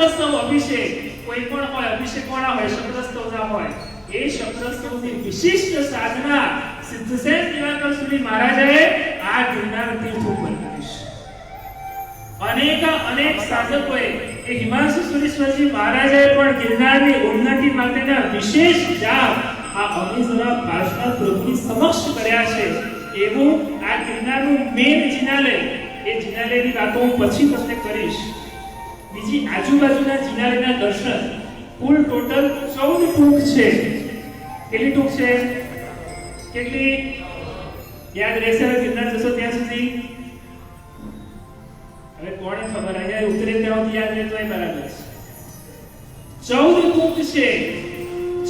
શક્રસ્તવ અભિષેક કોઈ પણ હોય, અભિષેક કોના હોય, શક્રસ્તવના હોય, એ શક્રસ્તવની વિશિષ્ટ સાધના સિદ્ધસેન દિવાકર સુરી મહારાજે આ ગિરનાર તીર્થ ઉપર કરી છે. અનેક સાધકોએ એ હિમાંશુ સુરેશ્વરજી મહારાજે પણ ગિરનારની ઉન્નતિ માટેના વિશેષ જાપ આ અમીઝરા પાર્ષદ પ્રભુની સમક્ષ કર્યા છે. એવું આ ગિરનારનું મેન જિનાલય, એ જિનાલયની વાતો હું પછી તમને કરીશ. બીજી આજુબાજુના જિનાલયના દર્શન કુલ ટોટલ 14 ટૂંક છે. કેટલી ટૂંક છે? કેટલી યાદ રહેશે? ગિરનાર જશો ત્યાં સુધી હવે કોણે ખબર, અહીંયા ઉતરે ત્યાં સુધી યાદ રહેતો એ બરાબર છે. 14 ટૂંક છે.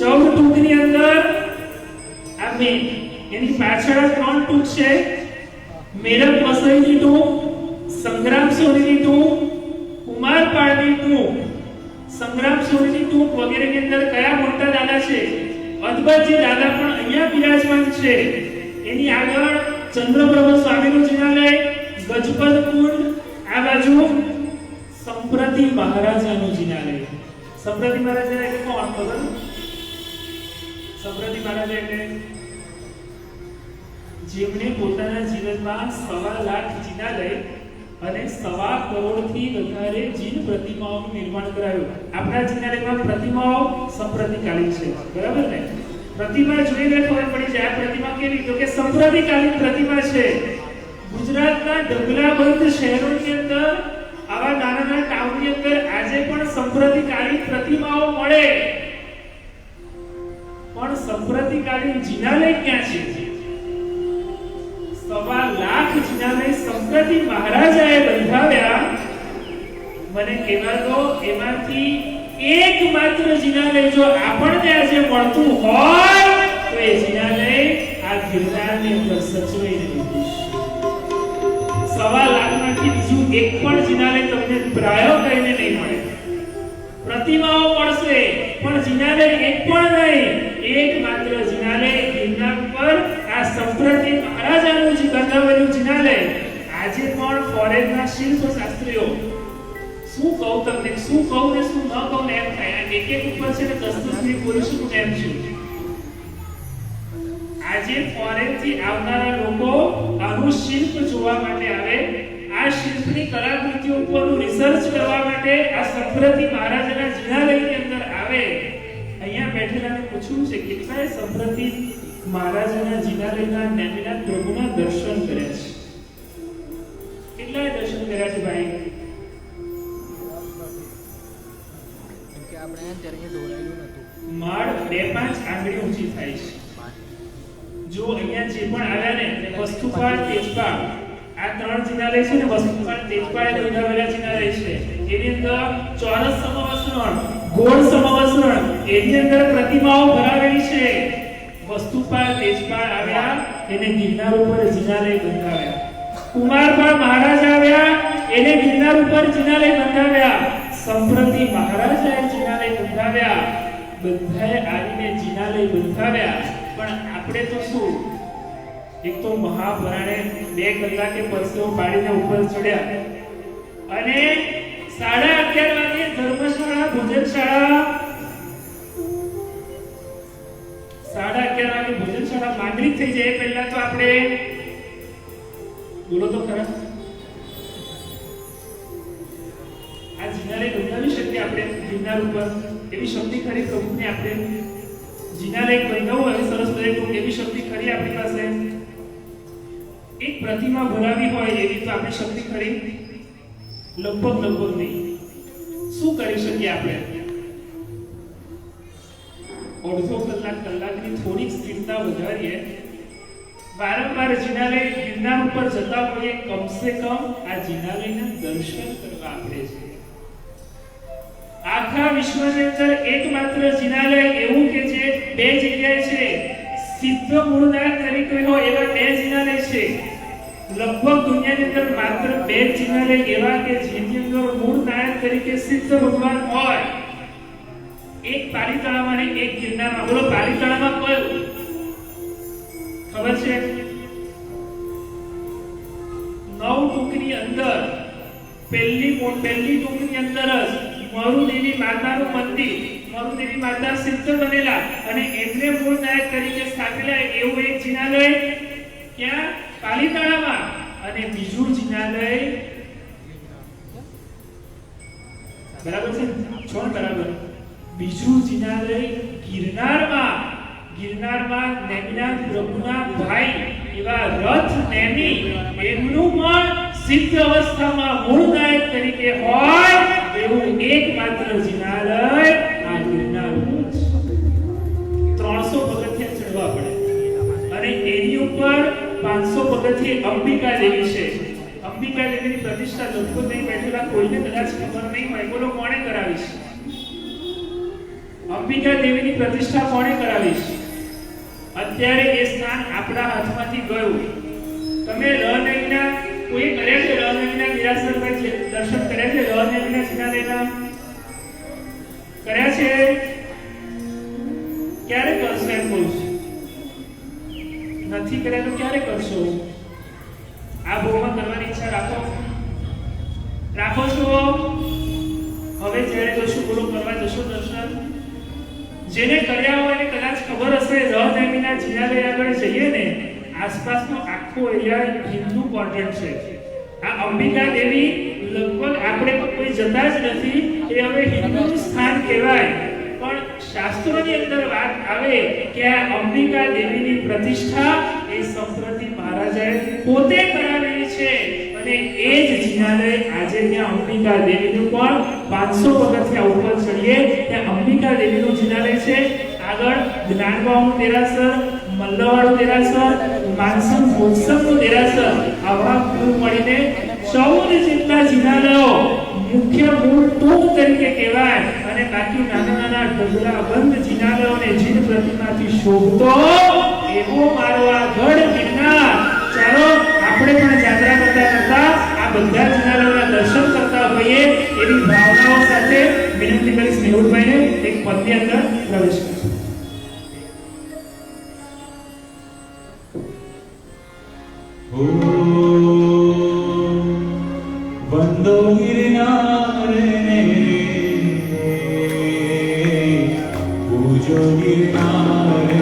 14 ટૂંકની અંદર આ મેન, એની પાછળ 3 ટૂંક છે. મેરક મસઈની ટૂંક, સંગ્રામ સોનીની ટૂંક, કુમારપાળની ટૂંક. સંગ્રામ સોનીની ટૂંક વગેરેની અંદર કયા મોટા દાદા છે? અદભતજી દાદા પણ અહીંયા બિરાજમાન છે. એની આગળ ચંદ્રપ્રભુ સ્વામીનું જિનાલય, ગજપત કુંડ, આ બાજુ સંપ્રતિ મહારાજાનું જિનાલય. સંપ્રતિ મહારાજા એટલે કોણ ખબર? સંપ્રતિ મહારાજા એટલે જેમણે પોતાના જીવનમાં 1.25 લાખ જિનાલય અને 1.25 કરોડથી વધારે જીન પ્રતિમાઓનું નિર્માણ કરાયું. આપણા જિનાલયમાં પ્રતિમાઓ સંપ્રતિકાલીન છે, બરાબર ને? પ્રતિમા જોઈને ખબર પડી જાય આ પ્રતિમા કેવી, તો કે સંપ્રતિકાલીન પ્રતિમા છે. ગુજરાતના ઢગલાબંધ શહેરોની અંદર, આવા નાના ટાઉનની અંદર આજે પણ સંપ્રતિકાલીન પ્રતિમાઓ મળે, પણ સંપ્રતિકાલીન જિનાલય ક્યાં છે? 1.25 લાખ જિનાલય સંપ્રતિ મહારાજાએ બંધાવ્યા. મને કહેવા દો, એમાંથી એકમાત્ર જિનાલય જો આપણને આજે મળતું હોય તો એ જિનાલય આ ગિરનારની અંદર સચવાઈ રહ્યું છે. 1.25 લાખમાંથી બીજું એક પણ જિનાલય તમને પ્રાયો કહીને નહીં મળે. પ્રતિમાઓ મળશે પણ જિનાલય એક પણ નહીં. એકમાત્ર જિનાલય ગિરનાર પર આ સંપ્રતિ મહારાજાનું જે બંધાવેલું જિનાલય. આજે પણ ફોરેનના શિલ્પ શાસ્ત્રીઓ શું કહું તમને, શું કહું ને શું ન કહું એમ થાય. એક ઉપર છે ને 10 મિનિટ બોલી શકું એમ છું. આજે ફોરેનથી આવનારા લોકો આનું શિલ્પ જોવા માટે આવે, આ શિલ્પની કલાકૃતિઓ ઉપરનું રિસર્ચ કરવા માટે આ સંપ્રતિ મહારાજાના જિનાલયની અંદર આવે. અહીંયા બેઠેલાને પૂછ્યું છે કેટલાય સંપ્રતિ મહારાજાના જિનાલયના નેમિના પ્રભુના દર્શન કર્યા છે? કેટલાય દર્શન કર્યા છે ભાઈ? કે આપણે ત્યારે દોરાયેલું નતું. માળ 2-5 આંગળી ઊંચી થાય છે. જો અહીંયા જે પણ આવ્યા ને વસ્તુપાળ, તેજપાળ, આ 3 જિનાલય છે ને, વસ્તુપાળ, તેજપાળ એ બંધાવેલા જિનાલય છે. એની અંદર ચોરસ સમવસ્ત્રણ, ગોળ સમવસ્ત્રણ, એની અંદર પ્રતિમાઓ ભરાવેલી છે. વસ્તુપાળ, તેજપાળ આવ્યા, એને ગિરનાર ઉપર જિનાલય બંધાવ્યા. કુમારપાળ મહારાજ આવ્યા, એને ગિરનાર ઉપર જિનાલય બંધાવ્યા. સંપ્રતિ મહારાજાએ જિનાલય બંધાવ્યા. બધાએ આવીને જિનાલય બંધાવ્યા. પણ આપણે તો શું, એક તો મહાપરાણે 2 કલાકે પરસેવો પાડીને ઉપર ચડ્યા અને 11:30 વાગે ધર્મશાળા, ભોજનશાળા, 11:30 વાગે ભોજનશાળા માંડવી થઈ જાય પહેલા તો આપણે બોલો તો ખરા આ જિનાલય બંધાવી શકીએ આપણે ગિરનાર ઉપર? એવી શક્તિ ખરી પ્રભુને આપણે જિનાલય બંધાવવું હોય સરસ મજાનું, એવી શક્તિ ખરી આપણી પાસે? એક પ્રતિમા બનાવી હોય એવી તો આપણી શક્તિ ખરી? લગભગ નહીં. શું કરી શકીએ આપણે? અડધો કલાકની થોડીક સ્થિરતા વધારીએ, વારંવાર જિનાલય ગિરનાર ઉપર જતા હોઈએ, કમસે કમ આ જિનાલયના દર્શન કરવા આપણે છે. આખા વિશ્વની અંદર એકમાત્ર જિનાલય એવું કે જે 2 જગ્યાએ છે, સિદ્ધ મૂળનાયક તરીકે હોય એવા 2 જિનાલય છે. લગભગ દુનિયાની અંદર માત્ર 2 જિનાલય એવા કે જેની અંદર મૂળનાયક તરીકે સિદ્ધ ભગવાન હોય. એક પાલીતાણામાં અને એક ગિરનારમાં. બોલો પાલીતાણામાં કયું ખબર છે? 9 ટૂંકની અંદર પહેલી ટૂંકની અંદર જ મરુદેવી માતાનું મંદિર, મરુદેવી માતા સિદ્ધ બનેલા અને એમને મૂળ નાયક તરીકે સ્થાપેલા એવું એક જિનાલય ક્યાં પાલીતાણામાં, અને બીજું જિનાલય બરાબર છે છોડ બરાબર, બીજું જિનાલય ગિરનારમાં, ગિરનારમાં નેમિનાથ પ્રભુના ભાઈ એવા રથ નેમી એમનું પણ સિદ્ધ અવસ્થામાં મૂળ નાયક તરીકે હોય એવું એકમાત્ર જિનાલય આ ગિરનારનું જ. 300 પગથિયા ચડવા પડે અને એની ઉપર 500 પગથિયે અંબિકા દેવી છે. અંબિકા દેવીની પ્રતિષ્ઠા લગભગ નહીં બેઠેલા કોઈને કદાચ ખબર નહીં હોય, બોલો કોણે કરાવી છે? અંબિકા દેવીની પ્રતિષ્ઠા કોણે કરાવી છે? અત્યારે એ સ્થાન આપણા હાથમાંથી ગયું. તમે રણનગીના કોઈ કર્યા છે? રણનગીના વિરાસર પર દર્શન કર્યા છે? રણનગીના જિનાલયના કર્યા છે? ક્યારે કરશો એમ કહું છું? નથી કર્યા તો ક્યારે કરશો? આ ભોગમાં કરવાની ઈચ્છા રાખો છો? હવે જ્યારે જશો બોલો કરવા જશો દર્શન? જેને કર્યા હોય એને કદાચ ખબર હશે રણનગીના જિનાલય આગળ જઈએ ને આસપાસનો આખો એરિયા હિન્દુ કોન્ટેન્ટ છે. આ અંબિકા દેવી લગભગ આપણે કોઈ જતા જ નથી, એ હવે હિન્દુ સ્થાન કહેવાય. પણ શાસ્ત્રોની અંદર વાત આવે કે આ અંબિકા દેવીની પ્રતિષ્ઠા એ સંપ્રતિ મહારાજાએ પોતે કરાવેલી છે અને એ જ જિનાલય આજે ત્યાં અંબિકા દેવીનું પણ 500 પગથિયા ઉપર ચડીએ ત્યાં અંબિકા દેવીનું જિનાલય છે. આગળ જ્ઞાનબાવનું દેરાસર, મલ્લવાડું દેરાસર, માનસમ મોત્સવનું દેરાસર, આવા કુલ મળીને 14 જેટલા જિનાલયો મુખ્ય મૂળ ટોક તરીકે કહેવાય અને બાકી નાના નાના ઢગલા બંધ જિનાલયોને જીન પ્રતિમાથી શોભતો એવો મારો આ ગઢ ગિરનાર. ચાલો આપણે પણ યાત્રા કરતા કરતા આ બધા જિનાલયોના દર્શન કરતા હોઈએ એવી ભાવનાઓ સાથે વિનંતી કરીશ મેહુલભાઈને એક પદની અંદર પ્રવેશ કરજો. વંદો ગિરનારને પૂજો ગિરનારને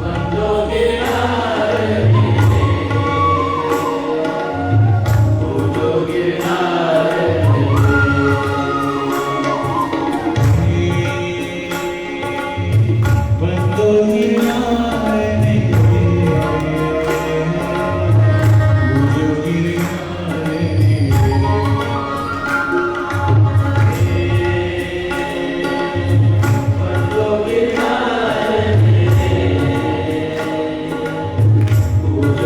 વંદો ગિરનારને પૂજો ગિરનારને વંદો ગિરનારને પૂજો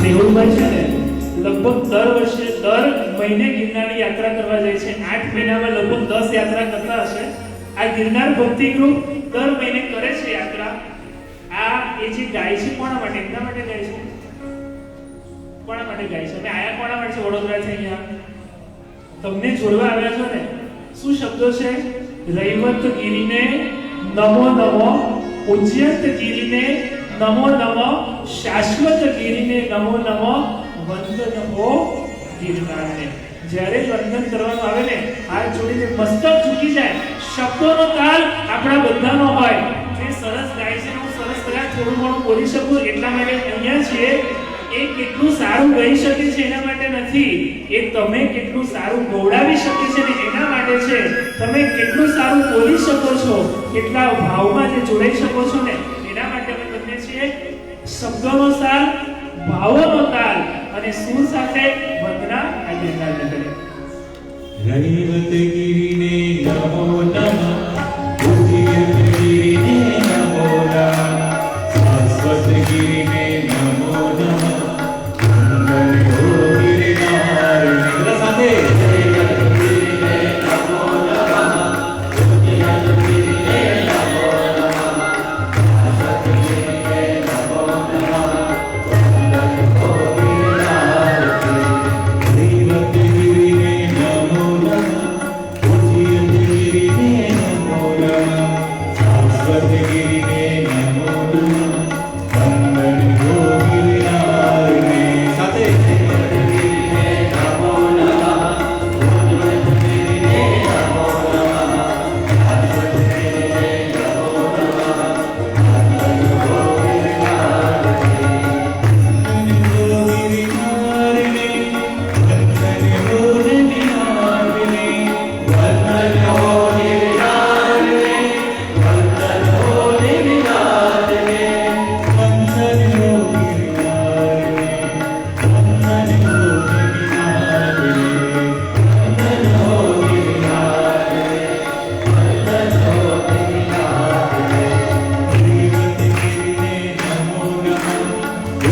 મેહુલભાઈ છે ને લગભગ દર વર્ષે દર મહિને ગિરનારની યાત્રા કરવા જાય છે. 8 મહિનામાં લગભગ 10 યાત્રા કરતા હશે. આ ગિરનાર ભક્તિ ગ્રુપ દર મહિને કરે છે યાત્રા. આ એ જે ગાય છે કોના માટે? એમના માટે ગાય છે? કોના માટે ગાય છે? અમે આયા કોના માટે છે? વડોદરાથી અહીંયા તમને જોડવા આવ્યા છો ને, શું શબ્દો છે? રૈવત ગીરીને નમો નમો, ઉજ્જત ગીરીને નમો નમો, શાશ્વત ગીરીને નમો નમો, વંદન હો ગિરનારને. જ્યારે વંદન કરવાનું આવે ને, હાથ જોડીને મસ્તક ઝૂકી જાય. શબ્દોનો તાલ આપણા બધાનો હોય. જે સરસ ગાય છે, હું સરસ કદાચ થોડું ઘણું બોલી શકું એટલા માટે અહીંયા છીએ. એ કેટલું સારું ગાઈ શકે છે એના માટે નથી, એ તમે કેટલું સારું ગૌડાવી શકે છે ને એના માટે છે. તમે કેટલું સારું બોલી શકો છો, કેટલા ભાવમાં જે જોડાઈ શકો છો ને એના માટે અમે બંને છીએ. શબ્દોનો તાલ, ભાવોનો તાલ અને સુર સાથે વંદના આ ગિરનારને કરે. રૈવત ગિરિને નમો નમઃ, ઉજ્જત ગિરિને નમો નમઃ, શાશ્વત ગિરિને નમો નમઃ, વંદન હો ગિરનારને. બધા સાથે રૈવત ગિરિને નમો નમઃ, ઉજ્જત ગિરિને નમો નમઃ, શાશ્વત ગિરિને નમો નમઃ, વંદન હો ગિરનારને. રૈવત ગિરિને નમો નમઃ, ઉજ્જત ગિરિને નમો નમઃ, શાશ્વત ગિરિને નમો નમઃ, વંદન હો ગિરનારને. સાથે રૈવત ગિરિને નમો નમઃ, ઉજ્જત ગિરિને નમો નમઃ, શાશ્વત ગિરિને નમો નમઃ, વંદન હો ગિરનારને. વંદન હો ગિરનારને, વંદન હો ગિરનારને, વંદન હો ગિરનારને, વંદન હો ગિરનારને, વંદન હો ગિરનારને, વંદન હો ગિરનારને, વંદન હો ગિરનારને, વંદન હો ગિરનારને. રૈવત ગિરિને નમો નમઃ,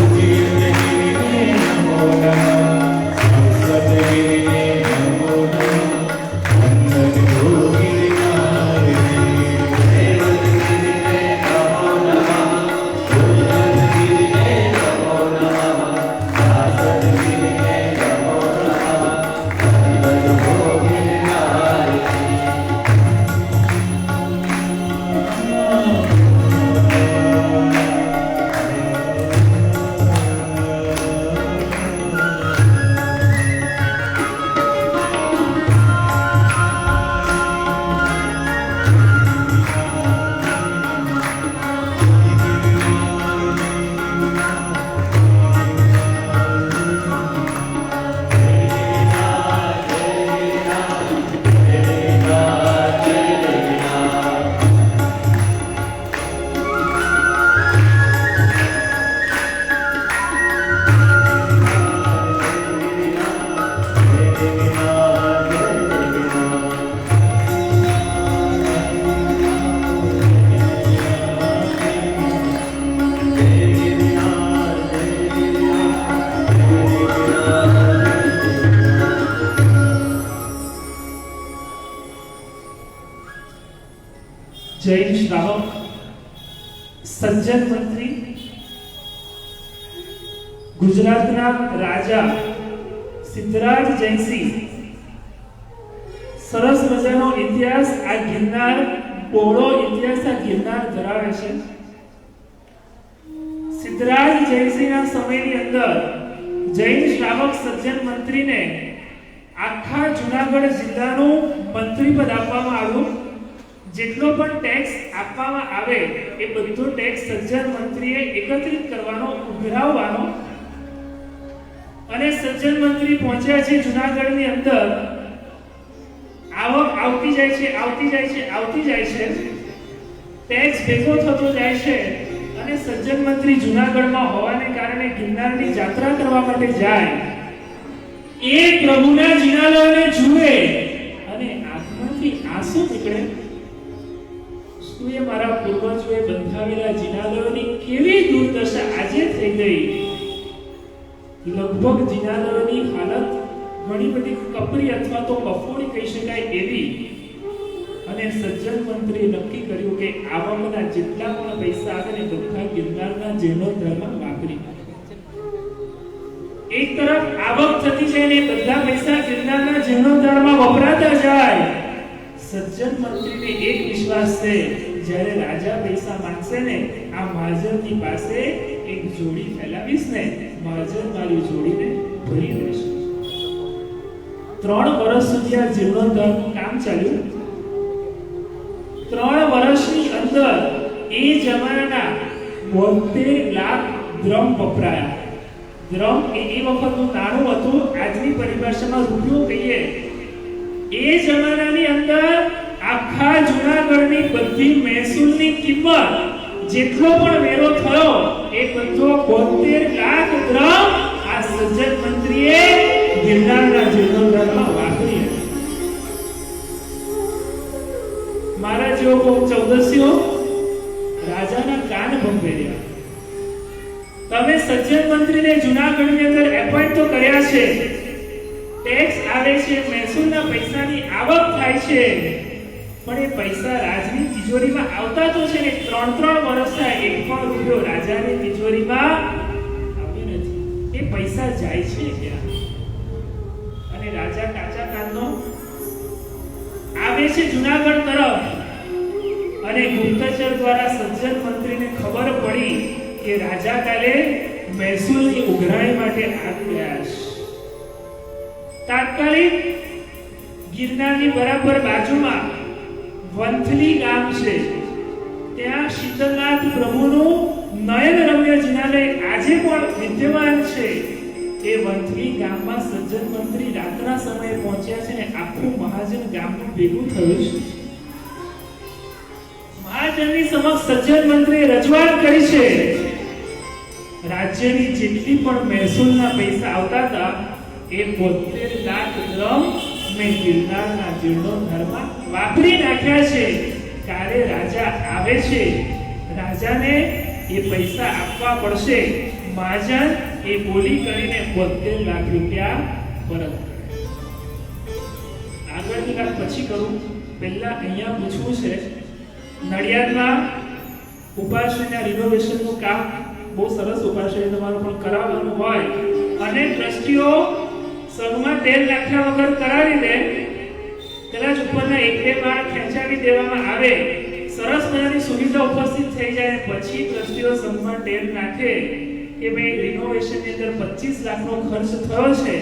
ઉજ્જત ગિરિને નમો નમઃ, શાશ્વત ગિરિને નમો નમઃ, વંદન હો ગિરનારને. રૈવત ગિરિને નમો નમઃ, ઉજ્જત ગિરિને નમો નમઃ, શાશ્વત ગિરિને નમો નમઃ, વંદન હો ગિરનારને. જૈન શ્રાવક, સજ્જન મંત્રી, ગુજરાતના રાજા સિદ્ધરાજ જયસિંહ. સરસ મજાનો ઇતિહાસ આ ગિરનાર, બહોળો ઇતિહાસ આ ગિરનાર ધરાવે છે. સિદ્ધરાજ જયસિંહના સમયની અંદર જૈન શ્રાવક સજ્જન મંત્રીને આખા જુનાગઢ જિલ્લાનું મંત્રી પદ આપવામાં આવ્યું. જેટલો પણ ટેક્સ આપવામાં આવે એ બધો ટેક્સ સજ્જન મંત્રીએ એકત્રિત કરવાનો, ઉઘરાવવાનો. અને સજ્જન મંત્રી પહોંચ્યા છે જુનાગઢની અંદર. આવક આવતી જાય છે, આવતી જાય છે, આવતી જાય છે. ટેક્સ ભેગો થતો જાય છે અને સજ્જન મંત્રી જુનાગઢમાં હોવાને કારણે ગિરનારની યાત્રા કરવા માટે જાય. એ પ્રભુના જિનાલયને જુએ અને આંખમાંથી આંસુ નીકળે. શું એ મારા પૂર્વજોએ બંધાવેલા જિનાલયોની કેવી દુર્દશા આજે થઈ ગઈ. લગભગ જિનાલયોની હાલત ઘણી બધી કપરી અથવા તો કફોડી કહી શકાય એવી. અને સજ્જન મંત્રીએ નક્કી કર્યું કે આવકના જેટલા પણ પૈસા આવે ને બધા ગિરનારના જીર્ણોદ્ધારમાં વાપરી. એક તરફ આવક થતી જાય ને બધા પૈસા ગિરનારના જીર્ણોદ્ધારમાં વપરાતા જાય. સજ્જન મંત્રીને એક વિશ્વાસ છે, જ્યારે રાજા પૈસા માંગશે ને આ મહાજનની પાસે એક જોડી ફેલાવીશ ને મહાજન મારી જોડીને ભરી લેશે. 3 વર્ષ સુધી આ જીર્ણોદ્ધારનું કામ ચાલ્યું. 3 વર્ષની અંદર એ જમાનાના 72 લાખ દ્રમ વપરાયા. દ્રમ એ વખતનું નાણું હતું, આજની પરિભાષામાં રૂપિયો કહીએ. એ જમાનાની અંદર આખા જૂનાગઢની બધી મહેસૂલની કિંમત જેટલો પણ વેરો થયો એ બધો 72 લાખ દ્રમ આ સજ્જન મંત્રીએ ગિરનારના જીર્ણોદ્ધારમાં વાપરી. મારા જેવો કોઈ ચૌદસ્યો રાજાના કાન ભંભેર્યા. તમે સજ્જન મંત્રીને જૂનાગઢની અંદર એપોઇન્ટ તો કર્યા છે, ટેક્સ આવે છે, મહેસૂલના પૈસાની આવક થાય છે, પણ એ પૈસા રાજની તિજોરીમાં આવતા તો છે ને 3 વર્ષ થાય એક પણ રૂપિયો રાજાની તિજોરીમાં આવ્યો નથી. એ પૈસા જાય છે ક્યાં? અને રાજા કાચા કાનનો આવે છે જૂનાગઢ તરફ અને ગુપ્તચર દ્વારા સજ્જન મંત્રીને ખબર પડી કે રાજા કાલે મહેસૂલની ઉઘરાણી માટે આવી ગયા છે. તાત્કાલિક ગિરનારની બરાબર બાજુમાં વંથલી ગામ છે, ત્યાં શીતલનાથ પ્રભુનું નયનરમ્ય જિનાલય આજે પણ વિદ્યમાન છે. એ વંથલી ગામમાં સજ્જન મંત્રી રાતના સમયે પહોંચ્યા છે ને આખું મહાજન ગામનું ભેગું થયું છે. મહાજનની સમક્ષ સજ્જન મંત્રીએ રજૂઆત કરી છે. રાજ્યની જેટલી પણ મહેસૂલના પૈસા આવતા હતા એ 72 લાખ દ્રમ મેં ગિરનારના જીર્ણોદ્ધારમાં વાપરી નાખ્યા છે. કાલે રાજા આવે છે, રાજાને એ પૈસા આપવા પડશે. મહાજન એ બોલી કરીને 72 લાખ રૂપિયા પરત. આગળની વાત પછી કરું, પહેલા અહીંયા પૂછવું છે, નડિયાદમાં ઉપાશ્રયના રિનોવેશનનું કામ બહુ સરસ ઉપાશ્રય તમારું પણ કરાવવાનું હોય અને ટ્રસ્ટીઓ સંઘમાં તેલ નાખ્યા વગર કરાવી દે, કદાચ ઉપરના 1-2 માળ ખેંચાવી દેવામાં આવે, સરસ મજાની સુવિધા ઉપસ્થિત થઈ જાય, પછી ટ્રસ્ટીઓ સંઘમાં તેલ નાખે કે ભાઈ રિનોવેશનની અંદર 25 લાખનો ખર્ચ થયો છે,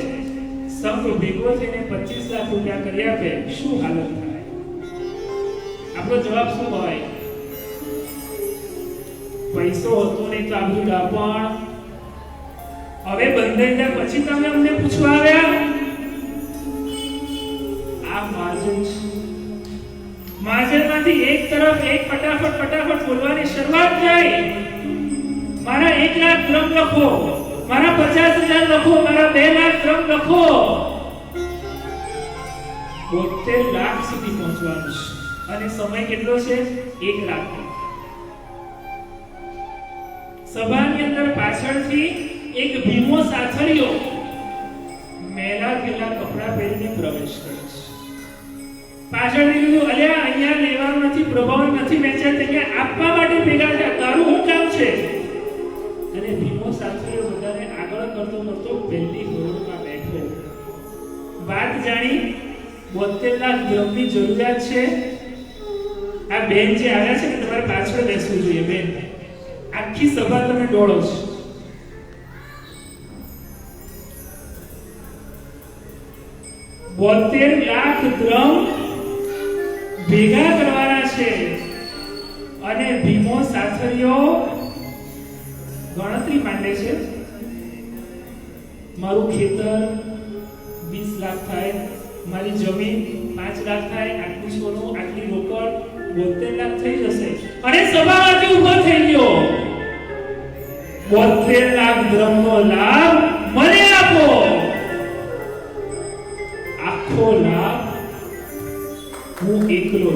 સંઘ ભેગો થઈને 25 લાખ રૂપિયા કરી આપે, શું હાલત થાય? આપણો જવાબ શું હોય? પૈસો હતો નહીં તો આ બધું પણ હવે બંધાઈ પછી તમે અમને પૂછવા આવ્યા? આ માર્જન છે. માર્જનમાંથી એક તરફ એક ફટાફટ બોલવાની શરૂઆત થઈ. મારા 1 લાખ દ્રમ લખો, મારા 50,000 લખો, મારા 2 લાખ દ્રમ લખો. 72 લાખ સુધી પહોંચવાનું છે અને સમય કેટલો છે? 1 લાખ. સભાની અંદર પાછળથી એક ભીમો સાથળિયો મેલા ગેલા કપડા પહેરીને પ્રવેશ કરે છે. પાછળથી કીધું, અલ્યા અહીંયા લેવાનું નથી, પ્રભાવ નથી વેચાય, અહીંયા આપવા માટે ભેગા થયા, તારું શું કામ છે? અને ભીમો સાથળિયો બધાને આગળ કરતો પહેલી હરોળમાં બેઠો. વાત જાણી 72 લાખ દ્રમની જરૂરિયાત છે. આ બેન જે આવ્યા છે ને તમારે પાછળ બેસવું જોઈએ. બેન, આખી સભા તમે ડોળો છો. બોતેર લાખ દ્રમ ભેગા કરવાના છે અને ભીમો સાથળિયો ગણતરી માંડે છે. મારું ખેતર 20 લાખ થાય, મારી જમીન 5 લાખ થાય, આટલું સોનું, આટલી રોકડ 72 લાખ થઈ જશે. અને સભામાંથી ઊભો થઈ ગયો, 72 લાખ દ્રમનો લાભ મને આપો. આખો લાભ હું એકલો.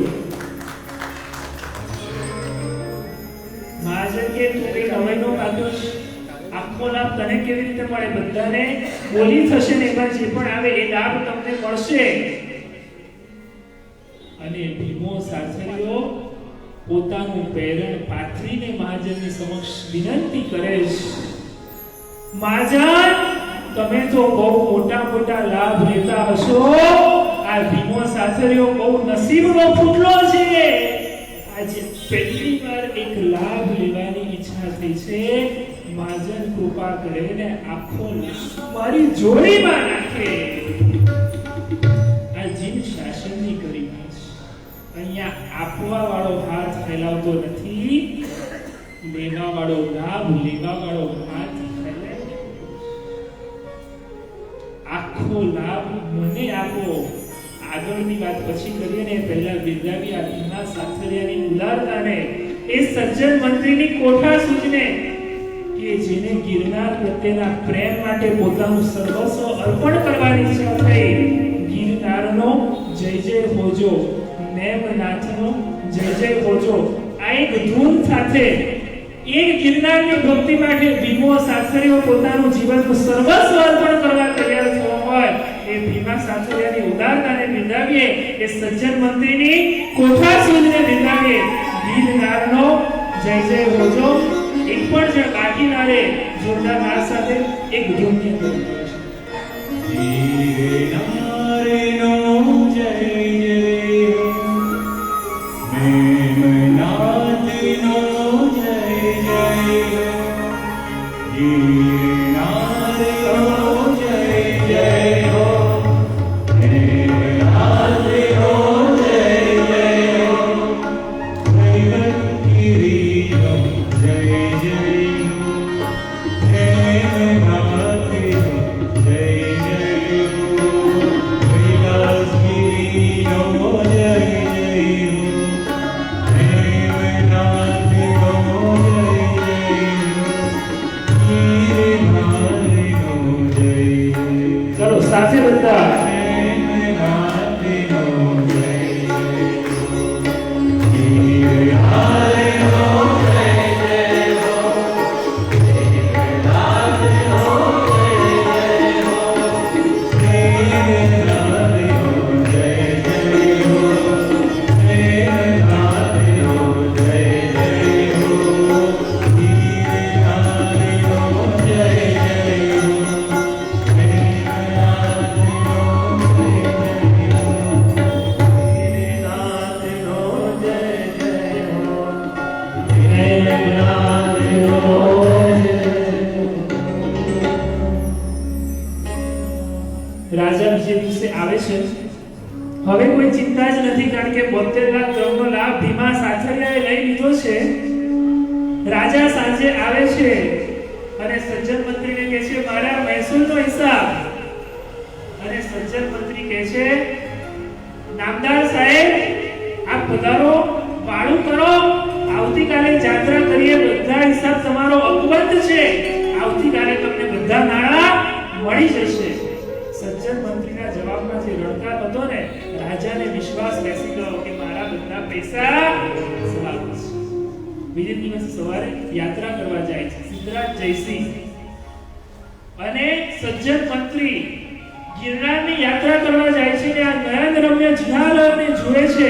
મહાજન કે તું કઈ નવાઈનો કાઢો છે, આખો લાભ તને કેવી રીતે મળે? બધાને બોલી થશે ને એમાં જે પણ આવે એ લાભ તમને મળશે. અને ભીમો સાથળિયો પોતાનું પેરણ પાથરીને મહાજનની સમક્ષ વિનંતી કરે છે, મહાજન તમે તો બહુ મોટા મોટા લાભ લેતા હશો. આ ભીમો સાસરિયો બહુ નસીબનો ફૂટલો છે. આજે પહેલી વાર એક લાભ લેવાની ઈચ્છા થઈ છે. મહાજન કૃપા કરે ને આખો મારી જોડીમાં નાખે. આ જીન શાસનની ગરિમા છે. અહીંયા આપવા વાળો હાથ ફેલાવતો નથી, લેવા વાળો લાભ લેવા વાળો હાથ ફેલાવે. આખો લાભ મને આપો. આગળની વાત પછી કરીએ ને પહેલા બિરદાવી આ ભીમા સાસરિયાની ઉદારતાને, એ સજ્જન મંત્રીની કોઠા સૂચને કે જેને ગિરનાર પ્રત્યેના પ્રેમ માટે પોતાનું સર્વસ્વ અર્પણ કરવાની ઈચ્છા થઈ. ગિરનારનો જય જય હોજો, નેમનાથનો જય જય હોજો, આ એક ધૂન સાથે એક ગિરનારની ભક્તિ માટે ભીમો સાસરિયો પોતાનું જીવનનું સર્વસ્વ અર્પણ કરવા તૈયાર થયો હોય એ ભીમા સાસરિયાની ઉદારતાને બિરદાવીએ. એ સજ્જન મંત્રીની કોઠા સૂજને બિરદાવીએ. ગિરનારનો જય જય હોજો એક પણ જણ બાકી ના રહે. જોરદાર નાદ સાથે એક ધૂનની અંદર ગિરનારનો જય જય હો, મેમનાથનો જય જય હો. ગિરનારનો જય જય હો, મેમનાથનો જય જય હો. કૈલાસગિરીનો જય જય હો, મેમનાથનો જય જય હો. કૈલાસગિરીનો જય જય હો, મેમનાથનો જય જય હો. ગિરનારનો જય જય. ચલો સાથે બધા મેમનાથનો જય જય હો, ગિરનારનો જય જય હો, મેમનાથનો જય જય હો. મેમનાથનો જય જય હો, મેમનાથનો જય જય હો. ગિરનારનો જય જય હો, રાજા બીજે દિવસે આવે છે. હવે કોઈ ચિંતા જ નથી, કારણ કે 72 લાખ ધનનો લાભ ભીમા સાસરિયાએ લઈ લીધો છે. રાજા સાંજે આવે છે અને સજ્જન મંત્રીને કહે છે મારા મહેસૂલનો હિસાબ. અને સજ્જન મંત્રી કહે છે નામદાર સાહેબ આપ પધારો, વાળું કરો, આવતીકાલે જાત્રા કરીએ, બધા હિસાબ તમારો અકબંધ છે. આવતીકાલે તમને બધા નાણાં મળી જશે. સજ્જન મંત્રીના જવાબમાં જે રણકાર હતો ને, રાજાને વિશ્વાસ બેસી ગયો કે મારા બધા પૈસા સલામત છે. બીજે દિવસે સવારે યાત્રા કરવા જાય છે સિદ્ધરાજ જયસિંહ અને સજ્જન મંત્રી ગિરનારની યાત્રા કરવા જાય છે ને આ નયનરમ્ય જિનાલયને જુએ છે.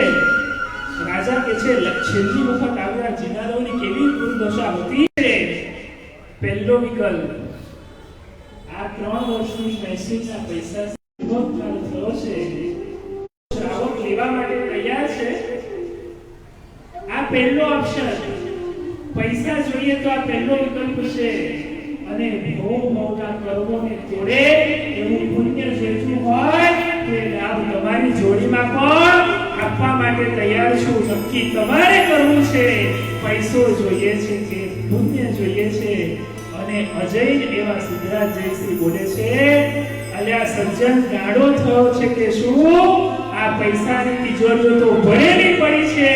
રાજા કહે છે છેલ્લી વખત આવ્યા જિનાલયની કેવી દુર્દશા હતી છે. પહેલો વિકલ્પ આ 3 વર્ષની મહેસૂલના પૈસા ભોગતાન થયો છે, શ્રાવક લેવા માટે તૈયાર છે. આ પહેલો ઓપ્શન. પૈસા જોઈએ તો આ પહેલો વિકલ્પ છે. અને બહુ મોટા કર્મોને તોડે એવું પુણ્ય જોઈતું હોય તો લાભ તમારી જોડીમાં પણ આપવા માટે તૈયાર છું. નક્કી તમારે કરવું છે. પૈસો જોઈએ છે કે પુણ્ય જોઈએ છે. અને અજય એવા સિદ્ધરાજ જયસિંહ બોલે છે અલ્યા સજ્જન ગાડો થયો છે કે શું? આ પૈસાની તિજોરીઓ તો ભરેલી પડી છે.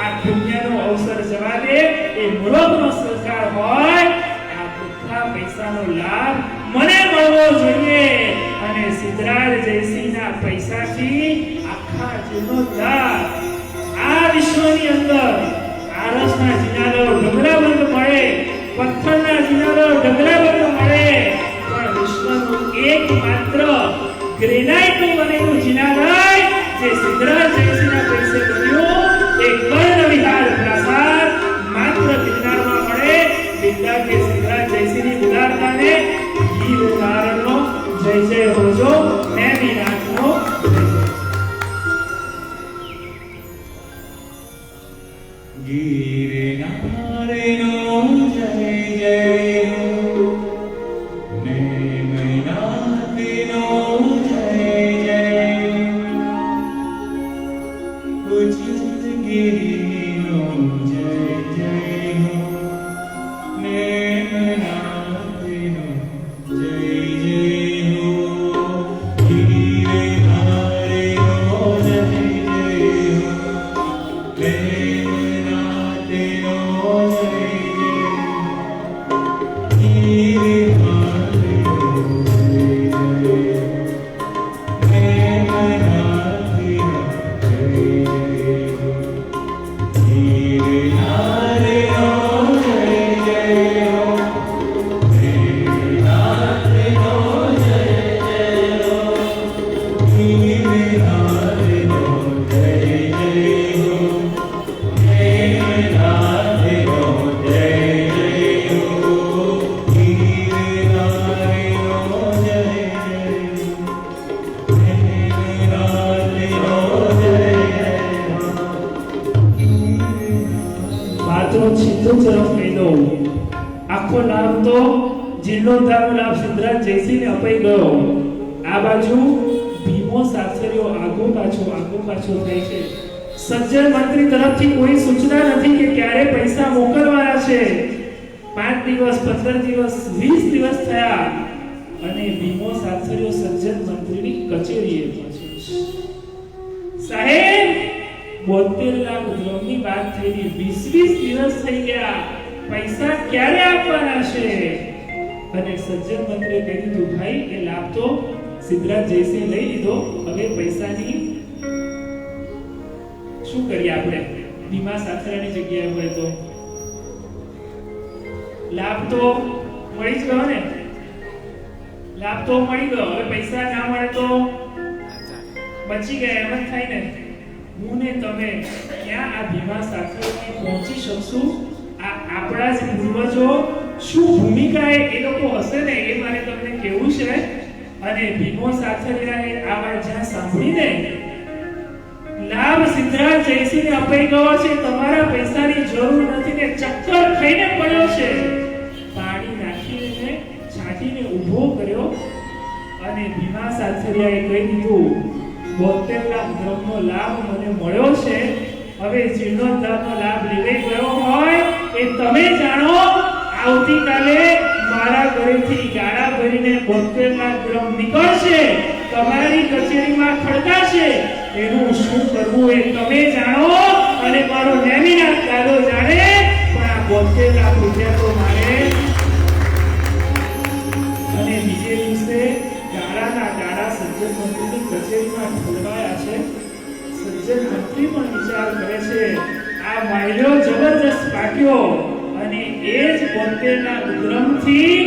આ પુણ્યનો અવસર જવા દે. એ મૂળનો સરકાર હોય આ બધા પૈસાનો લાભ મને મળવો જોઈએ. અને સિદ્ધરાજ જયસિંહના પૈસાથી આખા જીર્ણોદ્ધાર આ વિશ્વની અંદર આરસના જિનાલયો ઢગલાબંધ મળે, પથ્થરના જિનાલયો ઢગલાબંધ મળે, પણ વિશ્વનું એકમાત્ર ગ્રેનાઇટનું બનેલું જિનાલય જે સિદ્ધરાજ જયસિંહના પૈસે બન્યું એ કર્ણ વિહાર પ્રાસાદ માત્ર ગિરનારમાં મળે. વિદ્યાર્થી સિદ્ધરાજ જયસિંહની ઉદારતાને ગિરનારનો જય જય હોજો નેમિનાથનો જય જય. ગિરનારનો જય જય હો, નેમિનાથનો જય જય હો, ઉજ્જૈનગિરિનો જય જય હો, નેમિનાથનો જય જય હો, ગિરનારનો જય જય હો, નેમિનાથનો જય જય હો, ગિરનારનો વાતો છિદ્રો તરફ કહી દઉં. આખો લાભ તો જીર્ણોદ્ધારનો લાભ સિદ્ધરાજ જયસિંહને અપાઈ ગયો. આ બાજુ ભીમો સાસરીઓ આગો પાછો થાય છે. સજ્જન મંત્રી તરફથી કોઈ સૂચના નથી કે ક્યારે પૈસા મોકલવાના છે. 5 દિવસ 15 દિવસ 20 દિવસ થયા અને ભીમો સાસરીઓ સજ્જન મંત્રીની કચેરીએ પહોંચે છે. સાહેબ 72 લાખ દ્રવ્યની વાત થઈ, 20 દિવસ થઈ ગયા, પૈસા ક્યારે આપવાના છે? અને સજ્જન મંત્રીએ કહી દીધું, ભાઈ એ લાભ તો સિદ્ધરાજ જયસિંહ લઈ લીધો, હવે પૈસાની શું કરીએ આપણે? ભીમા સાસરાની જગ્યાએ હોય તો લાભ તો મળી જ ગયો ને, લાભ તો મળી ગયો, હવે પૈસા ના મળે તો બચી ગયા એમ જ થાય ને. હું ને તમે ક્યાં આ ભીમા સાસરાને પહોંચી શકશું? આ આપણા જ પૂર્વજો શું ભૂમિકા એ લોકો હશે ને એ મારે તમને કહેવું છે. અને ભીમો સાસરિયાએ આ વાત જ્યાં સાંભળીને લાભ સિદ્ધરાજ જયસિંહને અપાઈ ગયો છે, તમારા પૈસાની જરૂર નથી ને ચક્કર ખાઈને પડ્યો છે, પાણી નાખીને છાંટીને ઊભો કર્યો અને ભીમા સાસરિયાએ કહી દીધું, 72 લાખ દ્રવ્યનો લાભ મને મળ્યો છે, હવે જીર્ણોદ્ધારનો લાભ લેવાઈ ગયો હોય એ તમે જાણો. આવતીકાલે મારા ઘરેથી ગાડા ભરીને 72 લાખ દ્રવ્ય નીકળશે, તમારી કચેરીમાં ખડકાશે, એનું શું કરવું એ તમે જાણો અને મારો નેમિનાથ દાદો જાણે. પણ આ 72 લાખ રૂપિયા તો મારે. અને બીજે દિવસે ગાડા સજ્જન મંત્રીની કચેરીમાં ખોલવાયા છે. સજ્જન મંત્રી પણ વિચાર કરે છે, આ માયલો જબરદસ્ત પાક્યો અને એ જ 72 લાખ દ્રવ્યથી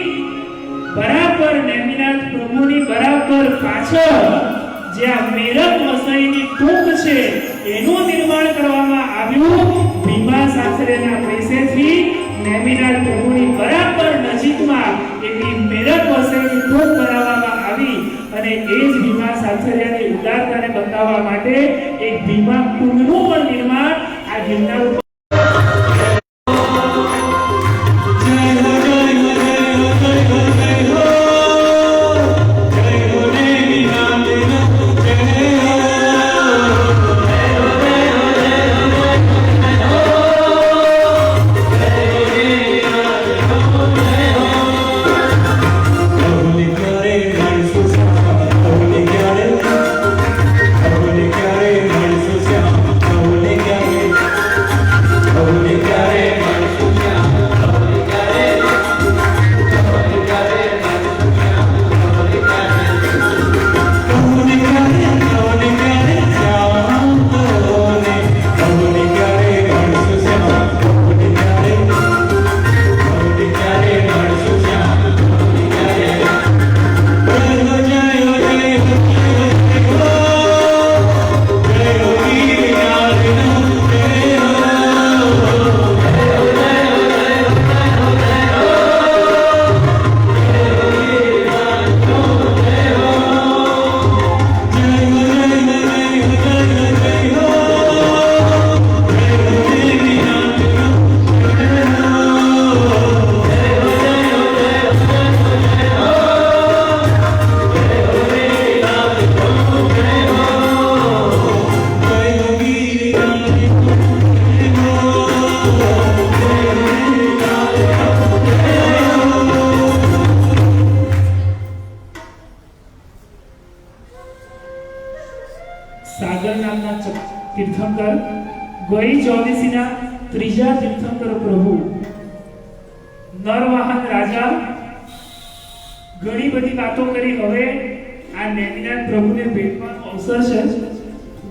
બરાબર નેમિનાથ પ્રભુની બરાબર પાછળ જ્યાં મેરક વસાઈની ટૂંક છે એનું નિર્માણ કરવામાં આવ્યું. ભીમા સાસરેના પૈસેથી નેમિનાથ પ્રભુની બરાબર નજીકમાં એવી મેરક વસાઈની ટૂંક બનાવવામાં આવી અને એ જ ભીમા સાસરિયાની ઉદારતાને બતાવવા માટે એક ભીમા કુંડનું પણ નિર્માણ આ ગિરનાર ઉપર સાગર નામના તીર્થંકર, ગઈ ચોવીસીના ત્રીજા તીર્થંકર પ્રભુ નરવાહન રાજા ઘણી બધી વાતો કરી. હવે આ નેમિનાથ પ્રભુને ભેટવાનો અવસર છે.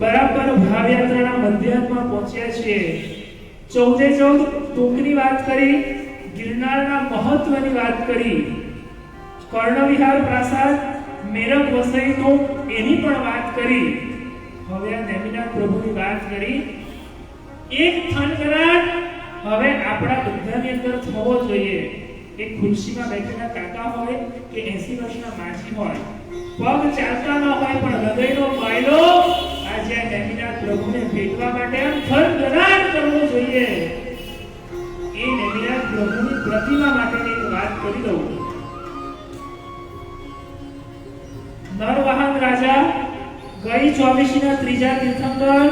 બરાબર ભાવયાત્રાના મધ્યાહમાં પહોંચ્યા છીએ. 14 ટૂંકની વાત કરી, ગિરનારના મહત્વની વાત કરી, કર્ણવિહાર પ્રાસાદ મેરક વસઈનો એની પણ વાત કરી. હવે આ નેમિનાથ પ્રભુની વાત કરી. એક થનગરાટ હવે આપણા બધાની અંદર થવો જોઈએ. એક ખુરશીમાં બેઠેલા કાકા હોય કે 80 વર્ષના માજી હોય, પગ ચાલતા ન હોય પણ હૃદયનો માયલો આજે નેમિનાથ પ્રભુને ભેટવા માટે આમ થનગરાટ કરવો જોઈએ. એ નેમિનાથ પ્રભુની પ્રતિમા માટેની એક વાત કરી દઉં. નરવાહન રાજા ગઈ ચોવીસીના ત્રીજા તીર્થંકર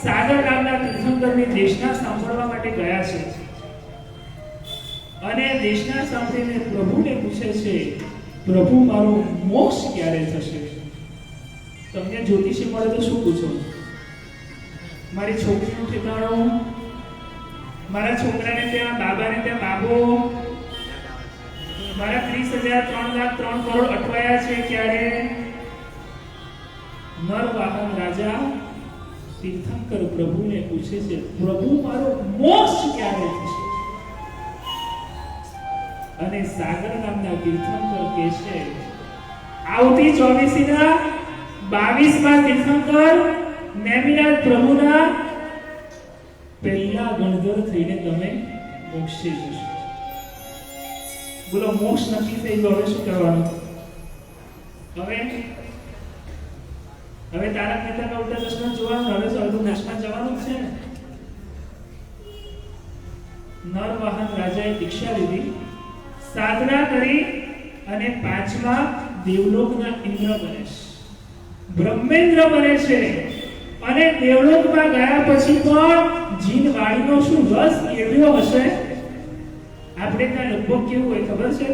સાગર નામના તીર્થંકરની દેશના સાંભળવા માટે ગયા છે અને દેશના સાંભળીને પ્રભુને પૂછે છે, પ્રભુ મારો મોક્ષ ક્યારે થશે? તમને જ્યોતિષી મળે તો શું પૂછો? મારી છોકરીનું ઠેકાણું, મારા છોકરાને ત્યાં, બાબાને ત્યાં બાબો, મારા 30,000 3,03 કરોડ અટવાયા છે ક્યારે? નરવાહન રાજા તીર્થંકર પ્રભુને પૂછે છે, પ્રભુ મારો મોક્ષ ક્યારે થશે? અને સાગર નામના તીર્થંકર કહે છે, આવતી ચોવીસીના 22મા તીર્થંકર નેમિનાથ પ્રભુના પહેલા ગણધર થઈને તમે મોક્ષે જશો. બોલો, મોક્ષ નક્કી થઈ ગયો. હવે શું કરવાનું? હવે તારક મહેતાના ઉલ્ટા ચશ્મા જોવાનું. હવે અડધું મોક્ષમાં જવાનું જ છે ને. નરવાહન રાજાએ દીક્ષા લીધી, સાધના કરી અને 5મા દેવલોકના ઇન્દ્ર બને છે, બ્રહ્મેન્દ્ર બને છે. અને દેવલોકમાં ગયા પછી પણ જીનવાણીનો શું રસ કેળવ્યો હશે? આપણે ત્યાં લગભગ કેવું હોય ખબર છે?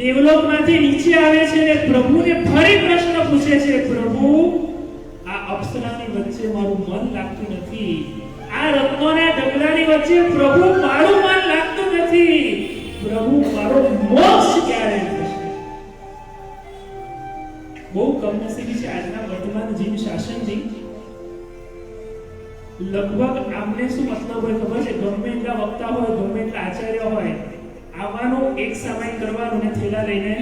દેવલોકમાંથી નીચે આવે છે અને પ્રભુને ફરી પ્રશ્ન પૂછે છે, પ્રભુ આ અપ્સરાની વચ્ચે મારું મન લાગતું નથી, આ રત્નોના ઢગલાની વચ્ચે પ્રભુ મારું મન લાગતું નથી, પ્રભુ મારો મોક્ષ ક્યારે થશે? બહુ કમનસીબી છે આજના વર્તમાન જીન શાસનથી. લગભગ આમને શું મતલબ હોય ખબર છે? ગમે એટલા વક્તા હોય, ગમે એટલા આચાર્ય હોય, આવવાનું એક સમય કરવાનું ને થેલા લઈને.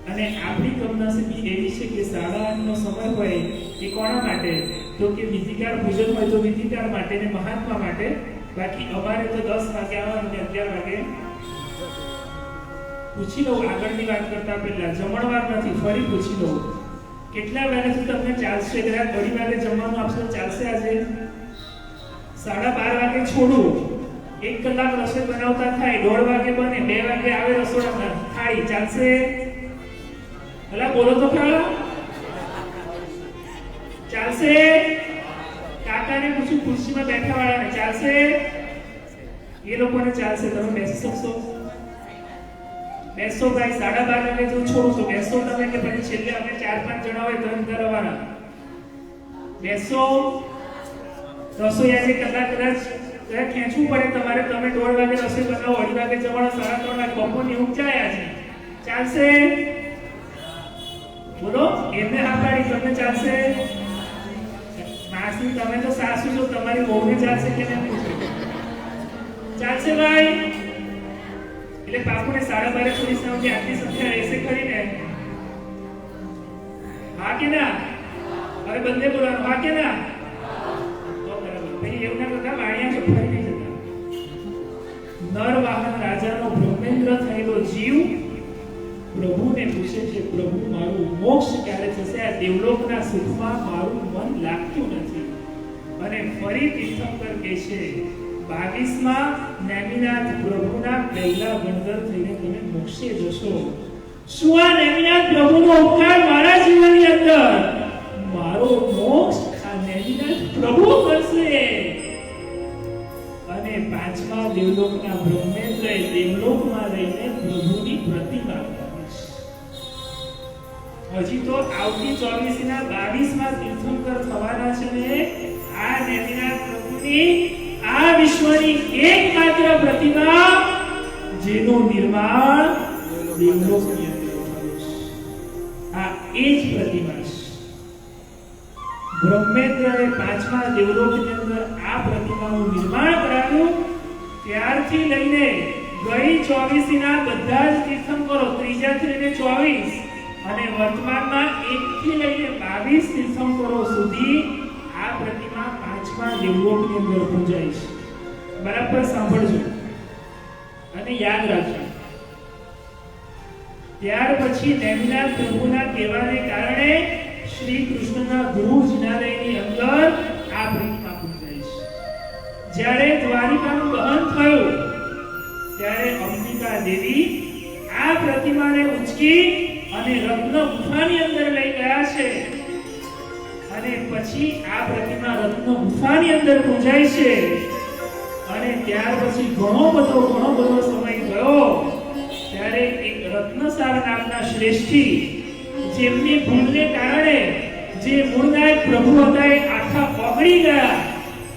અને આપણી કમનસીબી એવી છે કે 8:30નો સમય હોય એ કોના માટે? તો કે વિધિકાર પૂજન હોય તો વિધિકાર માટે ને મહાત્મા માટે. બાકી અમારે તો 10 વાગે આવવાનું ને 11 વાગે. પૂછી લઉં આગળની વાત કરતા પહેલા, જમણવાર નથી, ફરી પૂછી લઉં, કેટલા વાગ્યાથી તમને ચાલશે? કદાચ 2:30 વાગે જમવાનું આપશો ચાલશે? આજે 12:30 વાગે છોડું, 1 કલાક રસોઈ બનાવતા થાય, 1:30 વાગે બને, 2 વાગે આવે રસોડામાં થાળી, ચાલશે? ભલા બોલો તો ખરા, ચાલશે? કાકાને પૂછું, ખુરશીમાં બેઠા વાળાને ચાલશે? એ લોકોને ચાલશે. તમે બેસી શકશો? બેસો ભાઈ, 12:30 વાગે જો છોડું તો બેસો તમે, કે પછી છેલ્લે અમે 4-5 જણા હોય તો અંદર આવવાના? બેસો. રસોઈ આજે કલાક કદાચ ખેંચવું પડે તમારે, તમે 1:30 વાગે રસોઈ બનાવો, 2:30 વાગે જવાનું, 3:30 વાગે બપોરની ઊંઘ જાય આજે, ચાલશે? બોલો, એમને હા પાડી, તમને ચાલશે? માસી તમે તો સાસુ છો, તમારી વહુને ચાલશે કે નહીં? ચાલશે ભાઈ? એટલે બાપુને 12:30 છોડી સાંજે આટલી સંખ્યા રહેશે ખરી ને? હા કે ના? હવે બંને બોલવાનું, હા કે ના? તો બરાબર. ભાઈ એવું ના કરતા, વાણિયા છો ફરી નહીં જતા. નરવાહન રાજાનો બ્રહ્મેન્દ્ર થયેલો જીવ પ્રભુને પૂછે છે, પ્રભુ મારું મોક્ષ ક્યારે થશે? આ દેવલોકના સુખમાં મારું મન લાગતું નથી. અને ફરી તીર્થંકર કહે છે, 22મા નેમિનાથ પ્રભુના પહેલા ગણધર થઈને તમે મોક્ષે જશો. શું આ નેમિનાથ પ્રભુનો ઉપકાર મારા જીવનની અંદર? મારો મોક્ષ આ નેમિનાથ પ્રભુ કરશે. અને 5મા દેવલોકના બ્રહ્મેન્દ્રએ દેવલોકમાં રહીને પ્રભુની પ્રતિમા બનાવી છે. હજી તો આવતી 24 ના 22માં તીર્થંકર થવાના છે ને આ નેમિનાથ પ્રભુની આ વિશ્વની એકમાત્ર પ્રતિમા જેનું નિર્માણ દેવલોકની અંદર થયું છે. આ એ જ પ્રતિમા છે. બ્રહ્મેન્દ્રએ 5મા દેવલોકની અંદર આ પ્રતિમાનું નિર્માણ કરાવ્યું. ત્યારથી લઈને ગઈ 24 ના બધા જ તીર્થંકરો, ત્રીજાથી લઈને 24 અને વર્તમાનમાં 1 થી લઈને 22 તીર્થંકરો સુધી આ પ્રતિમા 5મા દેવલોકની અંદર પૂજાય છે. બરાબર સાંભળજો અને યાદ રાખજો. ત્યાર પછી નેમિનાથ પ્રભુના કહેવાને કારણે શ્રી કૃષ્ણના ગુરુ જિનાલયની અંદર આ પ્રતિમા પૂજાય છે. જ્યારે દ્વારિકાનું દહન થયું ત્યારે અંબિકા દેવી આ પ્રતિમાને ઉંચકી અને રત્ન ગુફાની અંદર લઈ ગયા છે અને પછી આ પ્રતિમા રત્ન ગુફાની અંદર પૂજાય છે. અને ત્યાર પછી ઘણો બધો સમય ગયો ત્યારે એક રત્નસાર નામના શ્રેષ્ઠી, જેમની ભૂલને કારણે જે મૂળનાયક પ્રભુ હતા એ આખા ઓગળી ગયા,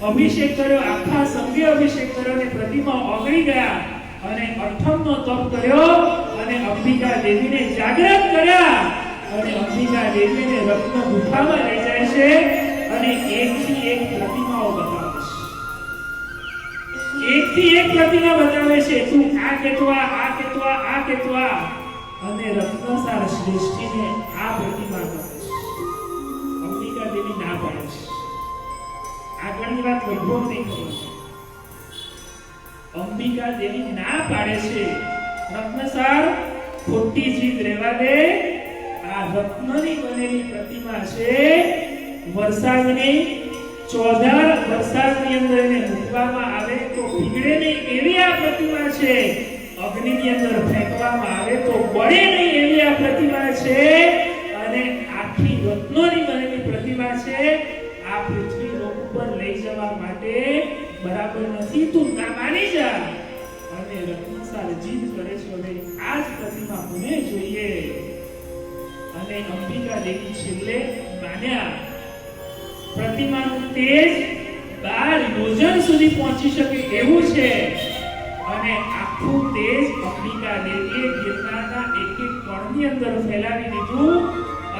અભિષેક કર્યો, આખા સંઘે અભિષેક કર્યો અને પ્રતિમા ઓગળી ગયા અને અઠમનો તપ કર્યો અને અંબિકા દેવીને જાગૃત કર્યા અને અંબિકા દેવીને રત્ન ગુફામાં લઈ જાય છે અને એકથી એક પ્રતિમાઓ બતાવે છે. એકથી એક પ્રતિમા બતાવે છે. તું આ કેતવા, આ કેતવા, આ કેતવા અને રત્નસાર શ્રેષ્ઠીને આ પ્રતિમા કરે છે. અંબિકા દેવી ના પાડે છે. આગળની વાત લગભગ નહીં કરો. અંબિકા દેવી ના પાડે છે. રત્નસાર ખોટી જીદ રહેવા દે. આ રત્નની બનેલી પ્રતિમા છે. વરસાદની ચોધાર વરસાદની અંદર એને મૂકવામાં આવે તો પીગળે નહીં એવી આ પ્રતિમા છે. અગ્નિની અંદર ફેંકવામાં આવે તો બળે નહીં એવી આ પ્રતિમા છે. અને આખી રત્નોની બનેલી પ્રતિમા છે. આ પૃથ્વી લોક ઉપર લઈ જવા માટે બરાબર નથી. તું ના માની જા. અને રત્નસાર જીદ કરે છે હવે આ જ પ્રતિમા મને જોઈએ. અને અંબિકા દેવી છેલ્લે માન્યા. પ્રતિમાનું તેજ 12 યોજન સુધી પહોંચી શકે એવું છે અને આખું તેજ અંબિકા દેવીએ ગિરનારના એક કણની અંદર ફેલાવી દીધું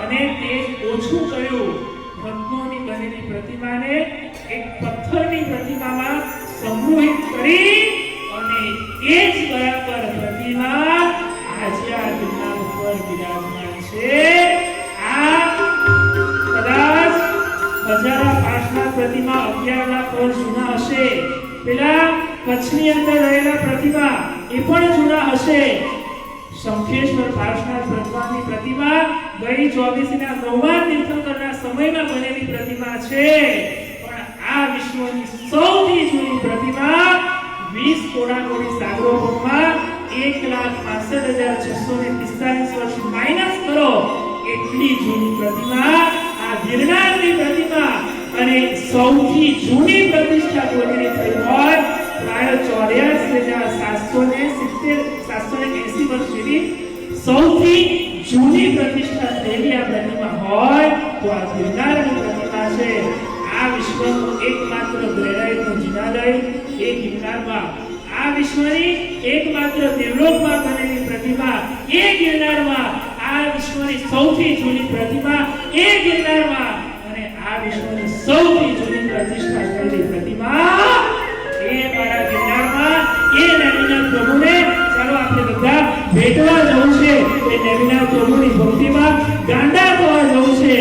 અને તેજ ઓછું કર્યું. રત્નોની બનેલી પ્રતિમાને એક પથ્થરની પ્રતિમામાં સંમોહિત કરી અને એ જ બરાબર પ્રતિમા આજે આ ગિરનાર ઉપર વિરાજમાન છે. આ કદાચ હજારા પાસના પ્રતિમા 11 લાખ વર્ષ જૂના હશે. પેલા કચ્છની અંદર રહેલા પ્રતિમા એ પણ જૂના હશે. શંખેશ્વર પાસના ભગવાનની પ્રતિમા ગઈ 24 ના 9મા તીર્થંકરના સમયમાં બનેલી પ્રતિમા છે. પણ આ વિશ્વની સૌથી જૂની પ્રતિમા 20 કોડાકોડી સાગરોમાં 1,65,645 વર્ષ માઈનસ કરો એટલી જૂની પ્રતિમા આ ગિરનારની પ્રતિમા. અને સૌથી જૂની પ્રતિષ્ઠા કોઈની થઈ હોય પ્રાય 84,780 વર્ષ જેવી સૌથી જૂની પ્રતિષ્ઠા થયેલી આ પ્રતિમા હોય તો આ ગિરનારની પ્રતિમા છે. આ વિશ્વનું એકમાત્ર ગ્રેનાઇટનું જિનાલય એ ગિરનારમાં, આ વિશ્વની એકમાત્ર દેવલોકમાં બનેલી પ્રતિમા એ ગિરનારમાં, આ વિશ્વની સૌથી જૂની પ્રતિમા એ ગિરનારમાં અને આ વિશ્વની સૌથી જૂની પ્રતિષ્ઠા થયેલી પ્રતિમા એ મારા ગિરનારમાં એ નેમિનાથ પ્રભુને ચાલો આપણે બધા ભેટવા જવું છે. એ નેમિનાથ પ્રભુની ભક્તિમાં ગાંડા થવા જવું છે.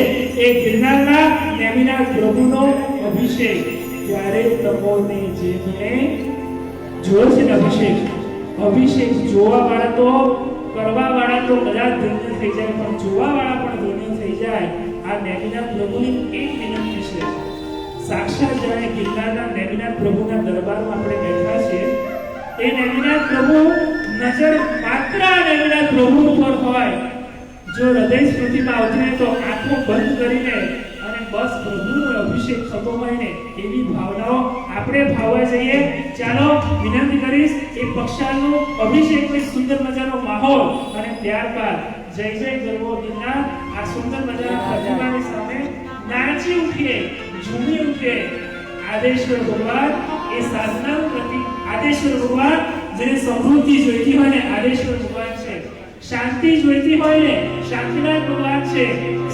એ ગિરનારના નેમિનાથ પ્રભુનો અભિષેક ત્યારે તમોને જેમને જોયો છે ને અભિષેક જોવા વાળા તો કરવા વાળા તો કદાચ ધન્ય થઈ જાય પણ જોવા વાળા પણ ધન્ય થઈ જાય. આ નેમિનાથ પ્રભુની એક વિનંતી છે. સાક્ષાત જાણે ગિરનારના નેમિનાથ પ્રભુના દરબારમાં આપણે બેઠા છીએ. એ નેમિનાથ પ્રભુ નજર માત્ર નેમિનાથ પ્રભુ ઉપર હોય. જો હૃદય સ્મૃતિમાં આવતી તો આંખો બંધ કરીને અને બસ પ્રભુનો અભિષેક થતો હોય ને એવી ભાવનાઓ આપણે ભાવવા જઈએ. ચાલો વિનંતી કરીશ એ પક્ષાનો અભિષેકનો સુંદર મજાનો માહોલ અને ત્યારબાદ જય જય ગરવો ગિરનાર આ સુંદર મજાના પ્રતિમાની સામે નાચી ઉઠીએ, ઝૂમી ઉઠીએ. આદેશ્વર ભગવાન એ સાધનાનું પ્રતીક. આદેશ્વર ભગવાન જેને સમૃદ્ધિ જોઈતી હોય ને આદેશ્વર ભગવાન છે. શાંતિ જોઈતી હોય ને શાંતિનાથ ભગવાન છે.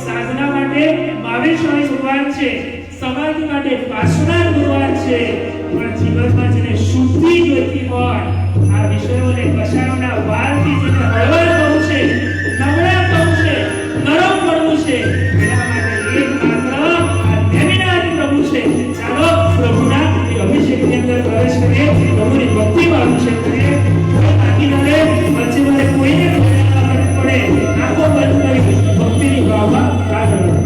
સાધના માટે મહાવીર ભગવાન છે. સમાધિ માટે પાર્શ્વનાથ ભગવાન છે. પણ જીવનમાં જેને શુદ્ધિ જોઈતી હોય, આ વિષયોને કશાયોના વારથી જેને હળવળ થવું છે, નમ્ર થવું છે, નરમ બનવું છે, એના માટે એકમાત્ર આ દેવીનાથ પ્રભુ છે. ચાલો પ્રભુના એ અભિષેકની અંદર પ્રવેશ કરીએ, પ્રભુની ભક્તિમાં અભિષેક કરીએ. બાકી નડે વચ્ચે મને કોઈને પડે, આંખો બંધ કરી ભક્તિની ભાવમાં આગળ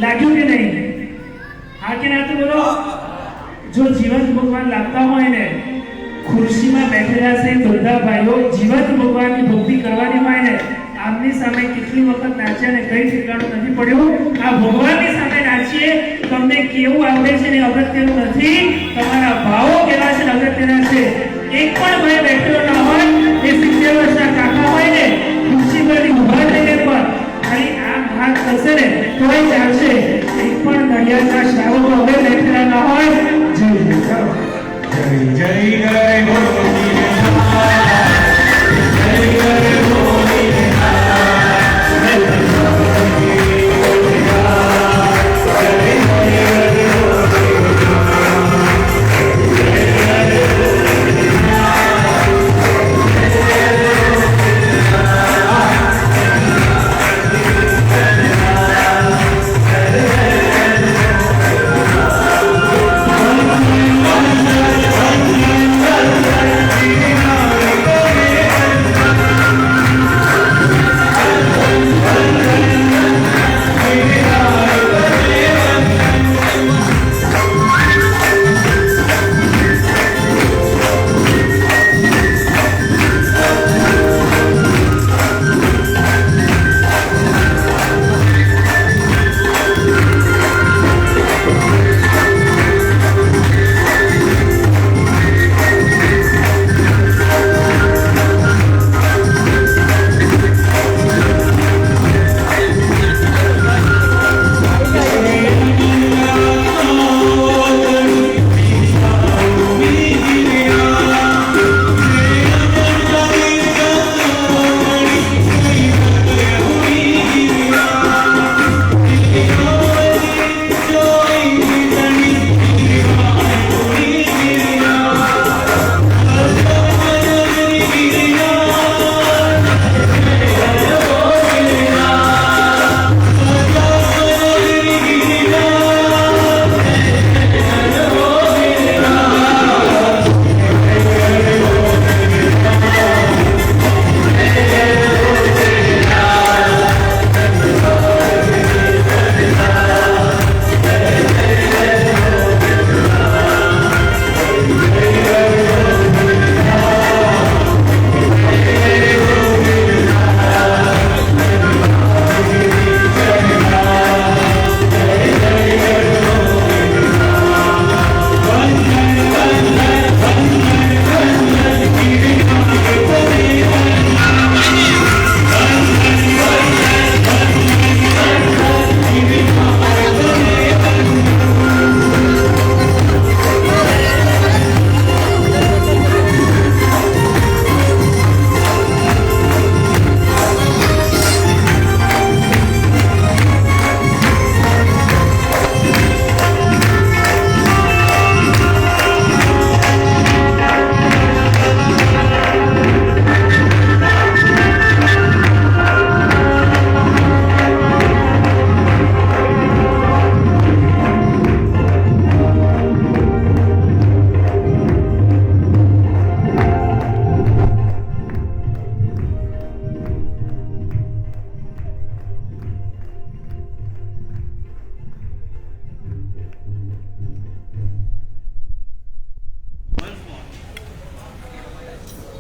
લાગ્યું કે નહીં? હા કે ના તો બોલો. જો જીવંત ભગવાન લાગતા હોય ને, ખુરશીમાં બેઠેલા છે બધા ભાઈઓ, જીવંત ભગવાનની ભક્તિ કરવાની હોય ને, આમની સામે કેટલી વખત નાચ્યા ને કઈ ઠેકાણું નથી પડ્યું. આ ભગવાનની સામે નાચીએ. તમને કેવું આવડે છે ને અગત્યનું નથી, તમારા ભાવો કેવા છે ને અગત્યના છે. એક પણ ભાઈ બેઠેલો ના હોય, એ 70 વર્ષના કાકા હોય ને ખુરશી પરથી ઊભા થઈને પણ ખાલી આમ હાથ કરશે ને તોય ચાલશે. એક પણ નડિયાદના શ્રાવકો હવે બેઠેલા ના હોય. જય જય ચાલો. જય જય ગણપતિ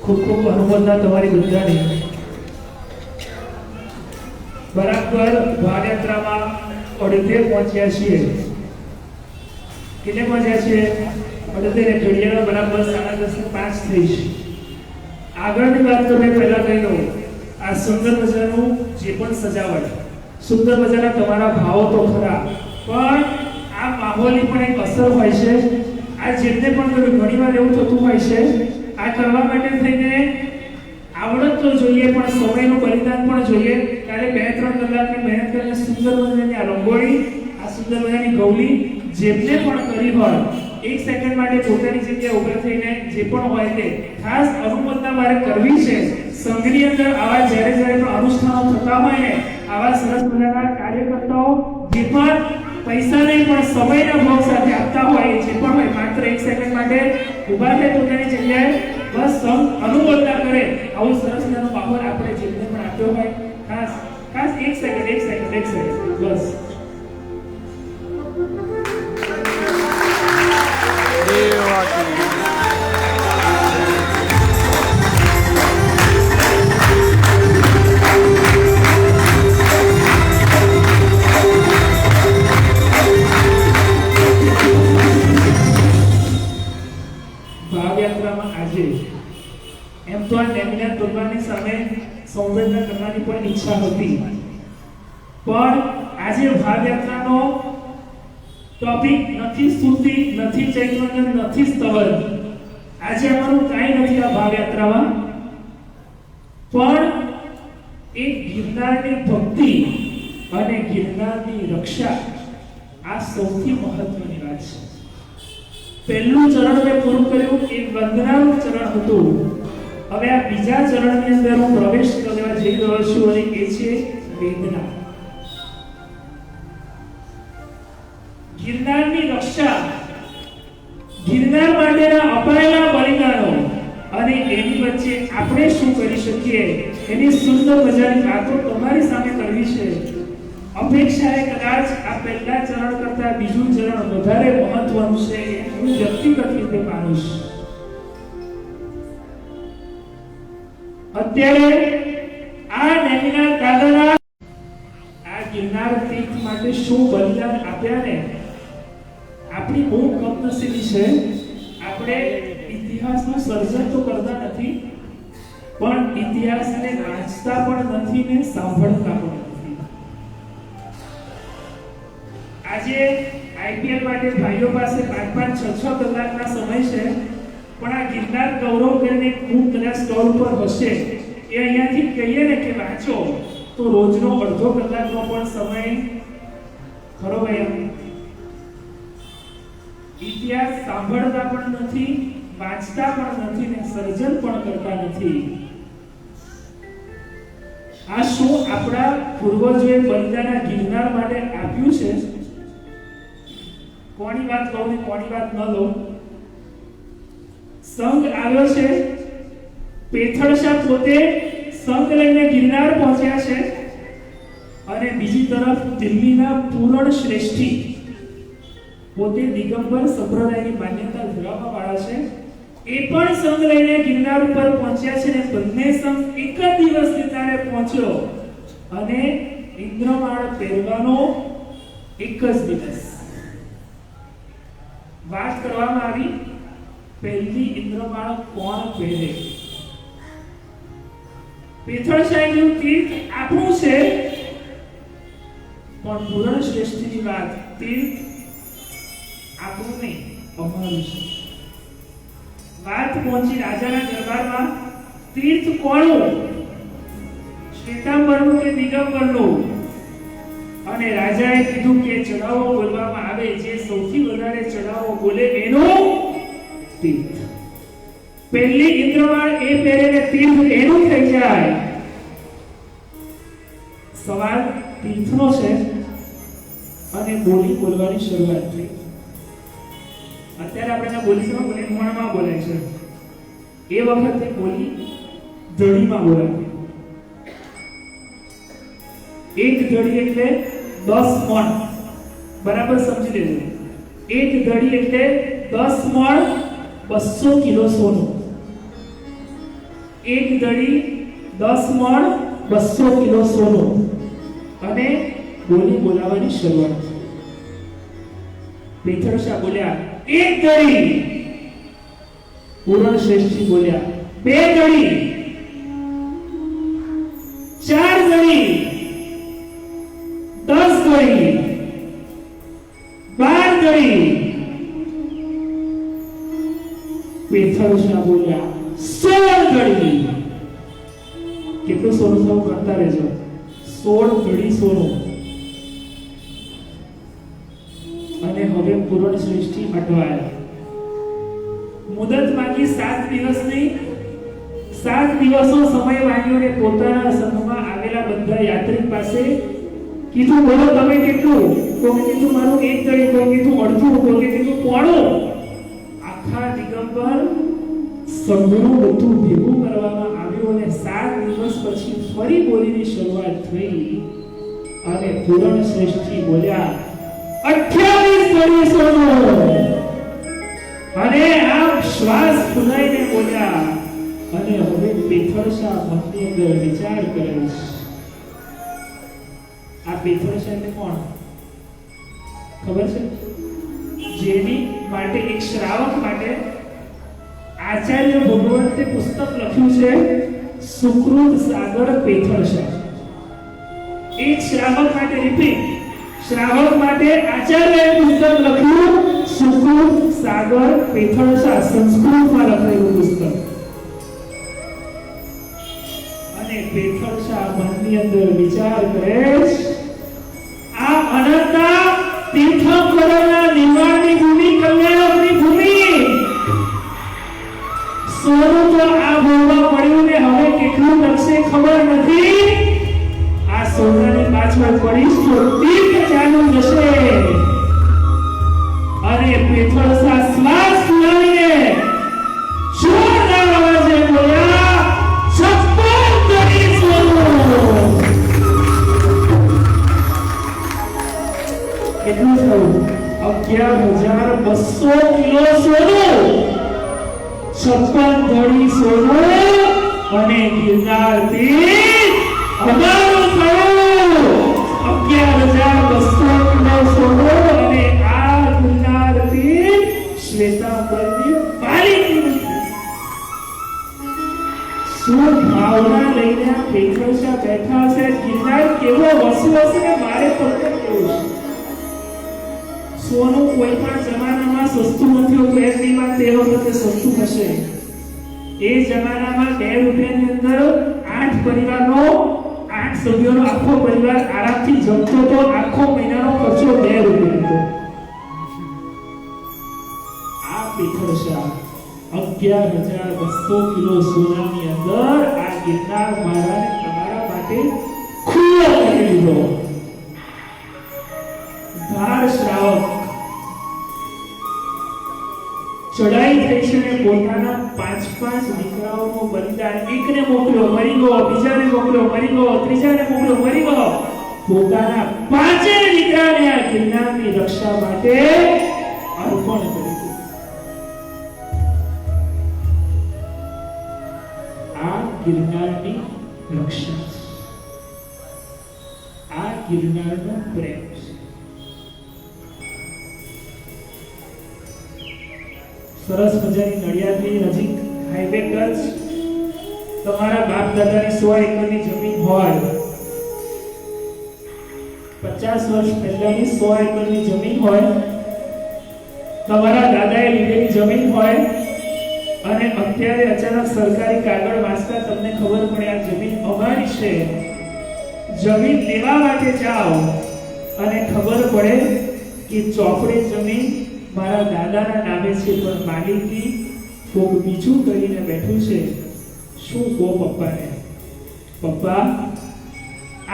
ખૂબ ખૂબ અનુમોદના તમારી બધાની. બરાબર ભાવયાત્રામાં અડધે પહોંચ્યા છીએ. કેટલે પહોંચ્યા છીએ? અડધે ને ઘડિયાળ બરાબર 10:30 થઈ છે. આગળની વાત તો મેં પહેલા કહી દઉં. આ સુંદર મજાનું જે પણ સજાવટ, સુંદર મજાના તમારા ભાવો તો ખરા, પણ આ માહોલની પણ એક અસર હોય છે. આ જેમને પણ ઘણીવાર એવું થતું હોય છે, આ કરવા માટે થઈને આવડત તો જોઈએ પણ સમયનું બલિદાન પણ જોઈએ. ત્યારે 2-3 કલાકની મહેનત કરીને સુંદર મજાની આ રંગોળી, આ સુંદર મજાની ગૌરી જેમને પણ કરી હોય, 1 સેકન્ડ માટે પોતાની જગ્યાએ ઊભા થઈને જે પણ હોય તે ખાસ અનુમોદના મારે કરવી છે. સંઘની અંદર આવા જ્યારે પણ અનુષ્ઠાનો થતા હોય ને, આવા સરસ મજાના કાર્યકર્તાઓ જે પણ પૈસા નહીં પણ સમયના ભાવ સાથે આપતા હોય, જે પણ હોય, માત્ર 1 સેકન્ડ માટે ઊભા થઈ પોતાની જગ્યાએ બસ અનુમોદના કરે. આવો સરસ મજાનો માહોલ આપણે જેમને પણ આપ્યો હોય, ખાસ ખાસ 1 સેકન્ડ બસ. પણ ઈચ્છા હતી, પણ આજે ભાવયાત્રાનો ટોપિક નથી સ્તુતિ, નથી ચૈતન્ય, નથી સ્તવન. આજે અમારું કાંઈ નથી આ ભાવયાત્રામાં, પણ એક ગિરનારની ભક્તિ અને ગિરનારની રક્ષા, આ સૌથી મહત્વની વાત છે. પહેલું ચરણ મેં પૂરું કર્યું, એ વંદનાનું ચરણ હતું. હવે આ બીજા ચરણની અંદર હું પ્રવેશ કરવા જઈ રહ્યો છું અને એ છે વેદના. ગિરનારની રક્ષા, ગિરનાર માટેના અપાયેલા બલિદાનો અને એની વચ્ચે આપણે શું કરી શકીએ, એની સુંદર મજાની વાતો તમારી સામે કરવી છે. અપેક્ષા એ કદાચ આ પહેલા ચરણ કરતા બીજું ચરણ વધારે મહત્વનું છે, હું વ્યક્તિગત રીતે માનું છું. અત્યારે આ નૈના દાદાના આ ગિરનાર તીર્થ માટે શું બલિદાન આપ્યા ને, આપણી બહુ કમનસીબી છે. આપણે ઇતિહાસનું સર્જન તો કરતા નથી, પણ ઇતિહાસને વાંચતા પણ નથી ને સાંભળતા પણ નથી. આજે આઈપીએલ માટે ભાઈઓ પાસે 5-5, 6-6 કલાકના સમય છે, પણ આ ગિરનાર ગૌરવ કરીને ખૂબ કદાચ સ્ટોલ પર હશે, એ અહીંયાથી કહીએ ને કે વાંચો તો રોજનો અડધો કલાકનો પણ સમય ખરો ભાઈ. ઇતિહાસ સાંભળતા પણ નથી, વાંચતા પણ નથી ને સર્જન પણ કરતા નથી. આ શું આપણા પૂર્વજોએ બલિદાન ગિરનાર માટે આપ્યું છે? કોની વાત કહું ને કોની વાત ન લઉં. સંઘ આવ્યો છે, પેથળશા પોતે સંઘ લઈને ગિરનાર પહોંચ્યા છે, અને બીજી તરફ દિલ્હીના પૂરણ શ્રેષ્ઠી પોતે દિગંબર સંપ્રદાયની માન્યતા ધરાવવા વાળા છે, એ પણ સંઘ લઈને ગિરનાર ઉપર પહોંચ્યા છે, ને બંને સંઘ એક જ દિવસની તારે પહોંચ્યો અને ઇન્દ્રમાળ પહેરવાનો એક જ દિવસ. વાત કરવામાં આવી પહેલી ઇન્દ્રમાળ કોણ પહેરે. પેથળશાહીનું તીર્થ આપણું છે, પણ પૂરણ શ્રેષ્ઠની વાત, તીર્થ આપણું નહીં, અમારું છે. વાત પહોંચી રાજાના દરબારમાં, તીર્થ કોનું, શ્વેતાંબરનું કે દિગંબરનું? અને રાજાએ કીધું કે ચડાવો બોલવામાં આવે, જે સૌથી વધારે ચડાવો બોલે એનું તીર્થ. પહેલી ઇન્દ્રમાળ એ પહેરે તીર્થ એનું થઈ જાય. સવાલ તીર્થનો છે અને બોલી બોલવાની શરૂઆત થઈ. અત્યારે આપણે બોલીમાં બોલે મણમાં બોલાય છે, એ વખતે બોલી ધડીમાં બોલાય. એક ધડી એટલે 10 મણ, બરાબર સમજી લેજો. એક ધડી એટલે 10 મણ 200 કિલો સોનું. એક ધડી 10 મણ 200 કિલો સોનું. અને બોલી બોલાવાની શરૂઆત. પેથળશા બોલ્યા એક ધડી, પૂરણ શ્રેષ્ઠી બોલ્યા 2 ધડી, 4 ધડી, 10 ધડી, 12 ધડી. પેથળશા બોલ્યા 16 ધડી. કેટલું સોનું થયું ગણતા રહેજો. 16 ધડી સોનું. અને હવે પૂરણ શ્રેષ્ઠી અટવાયા. મુદત માંગી 7 દિવસની. 7 દિવસનો સમય માંગ્યો ને પોતાના સંઘમાં આવેલા બધા યાત્રિક પાસે કીધું બોલો તમે કેટલું? કોઈ કીધું મારું 1 ધડી, કોઈ કીધું અડધું, કોઈ કીધું પોણું. આખા દિગંબર સંઘનું બધું ભેગું કરવામાં આવ્યું અને 7 દિવસ પછી ફરી બોલીની શરૂઆત થઈ અને પૂરણ શ્રેષ્ઠી બોલ્યા 28 ધડી સોનું. અને આમ શ્વાસ ફૂલાઈને બોલ્યા. અને હવે પેથળશા મનની અંદર વિચાર કરે છે. આ પેથળશા એટલે કોણ ખબર છે? જેની માટે એક શ્રાવક માટે આચાર્ય ભગવંતે પુસ્તક લખ્યું છે સુકૃત સાગર પેથળશા. એક શ્રાવક માટે રિપીટ, શ્રાવક માટે આચાર્યએ પુસ્તક લખ્યું સુકુર સાગર પેથળસા, સંસ્કૃતમાં લખાયેલું પુસ્તક. અને પેથળસા મનની અંદર વિચાર કરે આ અનંતા તીર્થંકરોના નિર્વાણની ભૂમિ, કલ્યાણની ભૂમિ, સોનું તો આ ભોગમાં પડ્યું ને હવે કેટલું લક્ષે ખબર નથી. આ સોનાની પાછળ પડીશ તો તીર્થ ચાલુ જશે. અને પેથળસા શ્વાસ લઈને જોરદાર અવાજે બોલ્યા 56 તરી સોનું. કેટલું થયું? 11,200 કિલો સોનું, 56 ધડી સોનું. અને ગિરનાર તીર્થ અમારું થયું 11,200 કિલો સોનું. અને આ ગિરનાર તીર્થ શ્વેતાંબરની માલિકી. શું ભાવના લઈને આ પેથળસા બેઠા છે? ગિરનાર કેવો વસ્તુ હશે ને મારે પોતે કેવું છે. સોનું કોઈ પણ જમાનામાં સસ્તું નથી હોતું, એક દીમાં તે વખતે સસ્તું હશે. એ જમાનામાં 2 રૂપિયાની અંદર 8 પરિવારનો, 8 સભ્યોનો આખો પરિવાર આરામથી જમતો તો. આખો મહિનાનો ખર્ચો 2 રૂપિયા હતો. આ પેથળસા 11,200 કિલો સોનાની અંદર આ ગિરનાર મહારાજે તમારા માટે ખુલ્લો કરી દીધો. ધાર શ્રાવક ચડાઈ થઈ છે ને પોતાના 5 દીકરાઓનું બલિદાન, એકને મોકલ્યો મરી ગયો, બીજાને મોકલ્યો મરી ગયો, ત્રીજાને મોકલ્યો મરી ગયો. પોતાના 5 દીકરાને આ ગિરનારની રક્ષા માટે અર્પણ કરી દીધું. આ ગિરનારની રક્ષા, આ ગિરનારનો પ્રેમ છે. સરસ મજાની નડિયાદની નજીક હાઈવે ટચ તમારા બાપ દાદાની 100 એકરની જમીન હોય, 50 વર્ષ પહેલાની 100 એકરની જમીન હોય, તમારા દાદાએ લીધેલી જમીન હોય, અને અત્યારે અચાનક સરકારી કાગળ વાંચતા તમને ખબર પડે આ જમીન અમારી છે. જમીન લેવા માટે જાઓ અને ખબર પડે કે ચોપડે જમીન મારા દાદાના નામે છે, પણ માલિકી કોક બીજું કરીને બેઠું છે. શું કહો પપ્પાને? પપ્પા,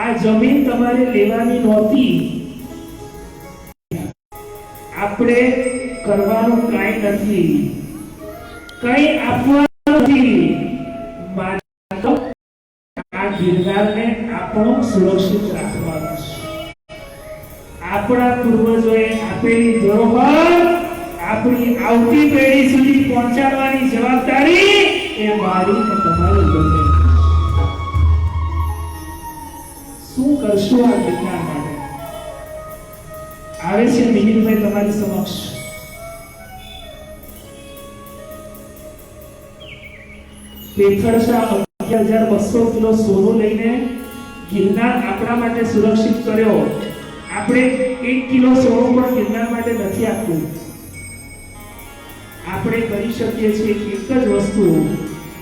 આ જમીન તમારે લેવાની નહોતી, આપણે કરવાનું કાંઈ નથી, કંઈ આપવાનું નથી, માત્ર આ ગિરનારને આપણો સુરક્ષિત રાખવાનું છે. આપણા પૂર્વજોએ આપેલી ધરોહર આપણી આવતી પેઢી સુધી પહોંચાડવાની જવાબદારી એ મારી અને તમારી બને. શું કરશો આ ગિરનાર માટે? આવે છે મિહિરભાઈ તમારી સમક્ષ. પેથળસા 11,200 કિલો સોનું લઈને ગિરનાર આપણા માટે સુરક્ષિત કર્યો. આપણે 1 કિલો સોનું પણ ગિરનાર માટે નથી આપવું. આપણે કરી શકીએ છીએ એક જ વસ્તુ,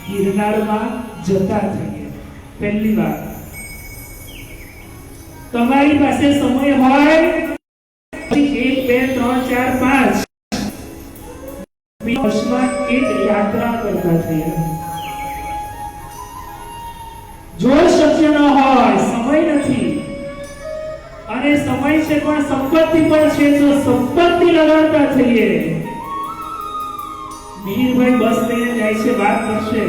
ગિરનારમાં જતા થઈએ. પહેલી વાત, તમારી પાસે સમય હોય 1 2 3 4 5 વર્ષમાં એક યાત્રા કરતા થઈએ. જો શક્ય ન હોય, સમય નથી, અને સમય છે પણ સંપત્તિ પણ છે, તો સંપત્તિ લગાડતા થઈએ. મિહિરભાઈ બસ લઈને જાય છે, વાત કરશે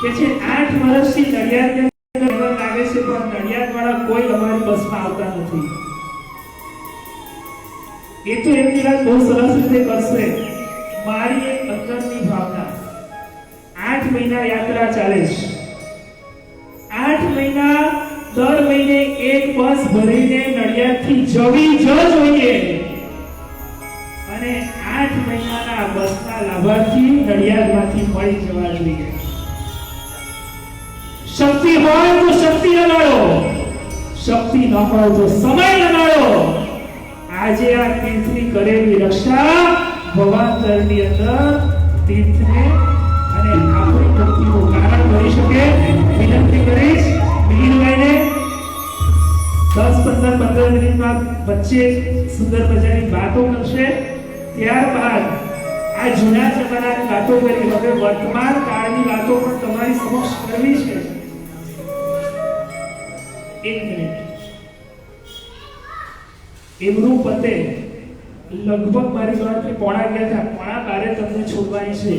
કે છે 8 વર્ષથી નડિયાદને લાગે છે, પણ નડિયાદવાળા કોઈ અમારી બસમાં આવતા નથી. એ તો એમની વાત બહુ સરસ રીતે કરશે. મારી એક અંદરની ભાવના, 8 મહિના યાત્રા ચાલે છે. 8 મહિના દર મહિને એક બસ ભરીને નડિયાદથી જવી જ જોઈએ, અને 8 મહિનાના બસના લાભાર્થી નડિયાદમાંથી મળી જવા જોઈએ. શક્તિ હોય તો શક્તિ લગાડો, શક્તિ ન હોય તો સમય લગાડો. આજે આ તીર્થની કરેલી રક્ષા ભવાંતરની અંદર તીર્થને અને આપણી ભક્તિનું કારણ બની શકે. વિનંતી કરીશ મિહિરભાઈને 10-15 મિનિટમાં વચ્ચે સુંદર મજાની વાતો કરશે. ત્યારબાદ આ જૂના જમાનાની વાતો કરી, હવે વર્તમાન કાળની વાતો પણ તમારી સમક્ષ કરવી છે. 1 મિનિટ. એમનું પતે લગભગ મારી ગણતરી 11:30 તમને છોડવાની છે.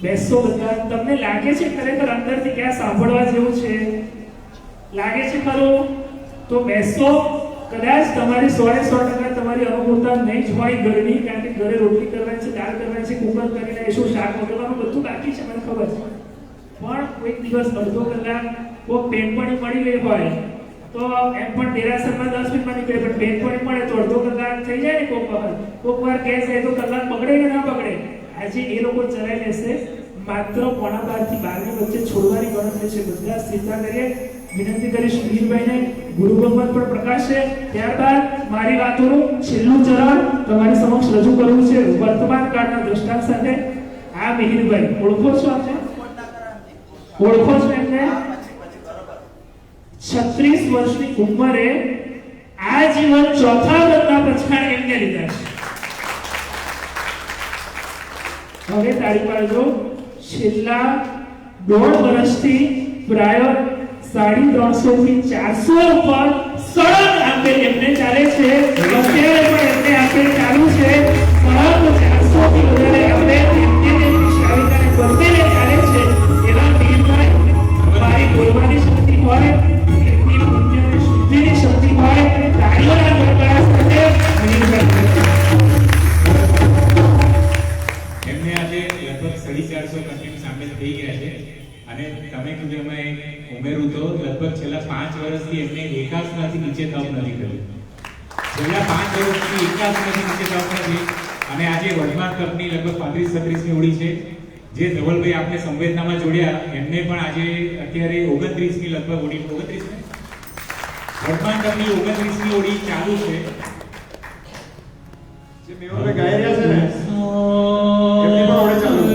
બેસો બધા. તમને લાગે છે ખરેખર અંદરથી ક્યાં સાંભળવા જેવું છે? લાગે છે ખરું? તો બેસો. કદાચ તમારી 100% તમારી અનુકૂળતા નહીં જ હોય ઘરની, કારણ કે ઘરે રોટલી કરવાની છે, દાળ કરવાની છે, કુકર કરી નાખીશું, શાક વગરનું બધું બાકી છે, મને ખબર છે. પણ કોઈક દિવસ અડધો કલાક કોઈ પેનપણી મળી ગઈ હોય તો એમ પણ દેરાસરમાં 10 મિનિટમાં નીકળે, પણ પેનપણી મળે તો અડધો કલાક થઈ જાય ને. કોક વાર ગેસ જાય તો કલાક બગડે કે ના બગડે. આજે એ લોકો ચલાવી લેશે. માત્ર 11:30 થી 12 ની વચ્ચે છોડવાની ગણતરી છે. બધા સ્થિરતા કરીએ. વિનંતી કરીશ મિહિરભાઈને ગુરુ ભગવાન પર પ્રકાશે. ત્યારબાદ મારી વાતોનું છેલ્લું ચરણ તમારી સમક્ષ રજૂ કરવું છે વર્તમાન કાળના દ્રષ્ટાંત સાથે. આ મિહિરભાઈ ઓળખો છો આપને? ઓળખો છો એમને? 36 વર્ષની ઉંમરે આજીવન ચોથા વ્રતના પછાડ એમને લીધા છે. હવે તાળી પાડજો. છેલ્લા 1.5 વર્ષથી પ્રાય 350 થી 400 ઉપર સળંગ આપેલ એમને ચાલે છે. અત્યારે પણ એમને આપેલ ચાલુ છે. સળંગ 400 થી વધારે આપેલ એમને શારીરિક બંનેને ચાલે છે. એવા વીરભાઈ મારી બોલવાની શક્તિ હોય, એમની પુણ્યની શુદ્ધિની શક્તિ હોય, તાળીઓના ગણગણાટ સાથે એમને આજે લગભગ 450 કન્ટિન્યુ સામેલ થઈ ગયા છે. અને તમે કીધું એમાં ઉમેરું તો લગભગ છેલ્લા 5 વર્ષથી એમને એકાસનાથી નીચે તપ નથી કર્યું. છેલ્લા 5 વર્ષથી એકાસનાથી નીચે તપ નથી. અને આજે વર્તમાન તપની લગભગ 35-36ની ઓળી છે. જે ધવલભાઈ આપને સંવેદનામાં જોડ્યા એમને પણ આજે અત્યારે 29ની લગભગ ઓળી, 29 ને વર્તમાન તપની 29ની ઓળી ચાલુ છે. જે મેહુલભાઈ ગાઈ રહ્યા છે ને એમની પણ ઓળે ચાલુ છે.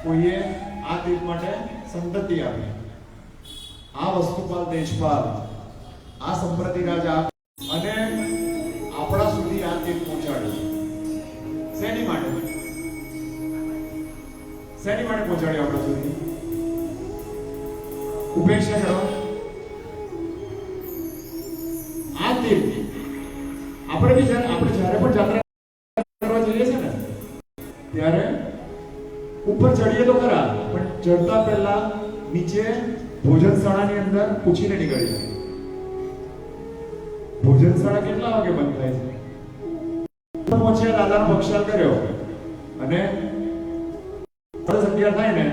કોઈએ આ તીર્થ માટે સંતતિ આપી. આ વસ્તુપાલ દેશપાલ, આ સંપ્રતિ રાજા અને આપણા સુધી આ તીર્થ પહોંચાડ્યું. શેની માટે? શેની માટે પહોંચાડ્યું આપણા સુધી? ઉપેક્ષા કરો. આ તીર્થ આપણે જ્યારે પણ જાત્રા કરવા જઈએ છે ને ત્યારે ઉપર ચડીએ તો ખરા, પણ ચડતા પહેલા નીચે ભોજનશાળાની અંદર પૂછીને નીકળીએ. ભોજનશાળા કેટલા વાગે બંધ થાય છે? પહોંચ્યા, દાદાનો બક્ષાલ કર્યો અને 11:30 થાય ને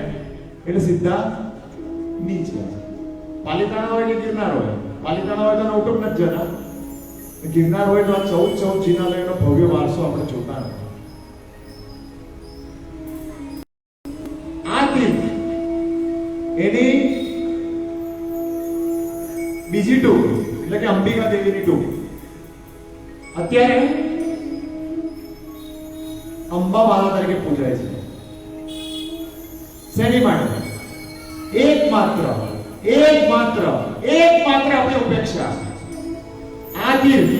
એટલે સીધા નીચે. પાલિતાણા હોય કે ગિરનાર હોય, પાલિતાણા હોય તો નવટોપ નથી જતા, ગિરનાર હોય તો આ 14 જિનાલયનો ભવ્ય વારસો આપણે જોતા નથી. તીર્થ એની બીજી ટૂંક એટલે કે અંબિકા દેવીની ટૂંક અત્યારે અંબા માતા તરીકે પૂજાય છે. શેની માટે? એકમાત્ર આપણી ઉપેક્ષા. આ તીર્થ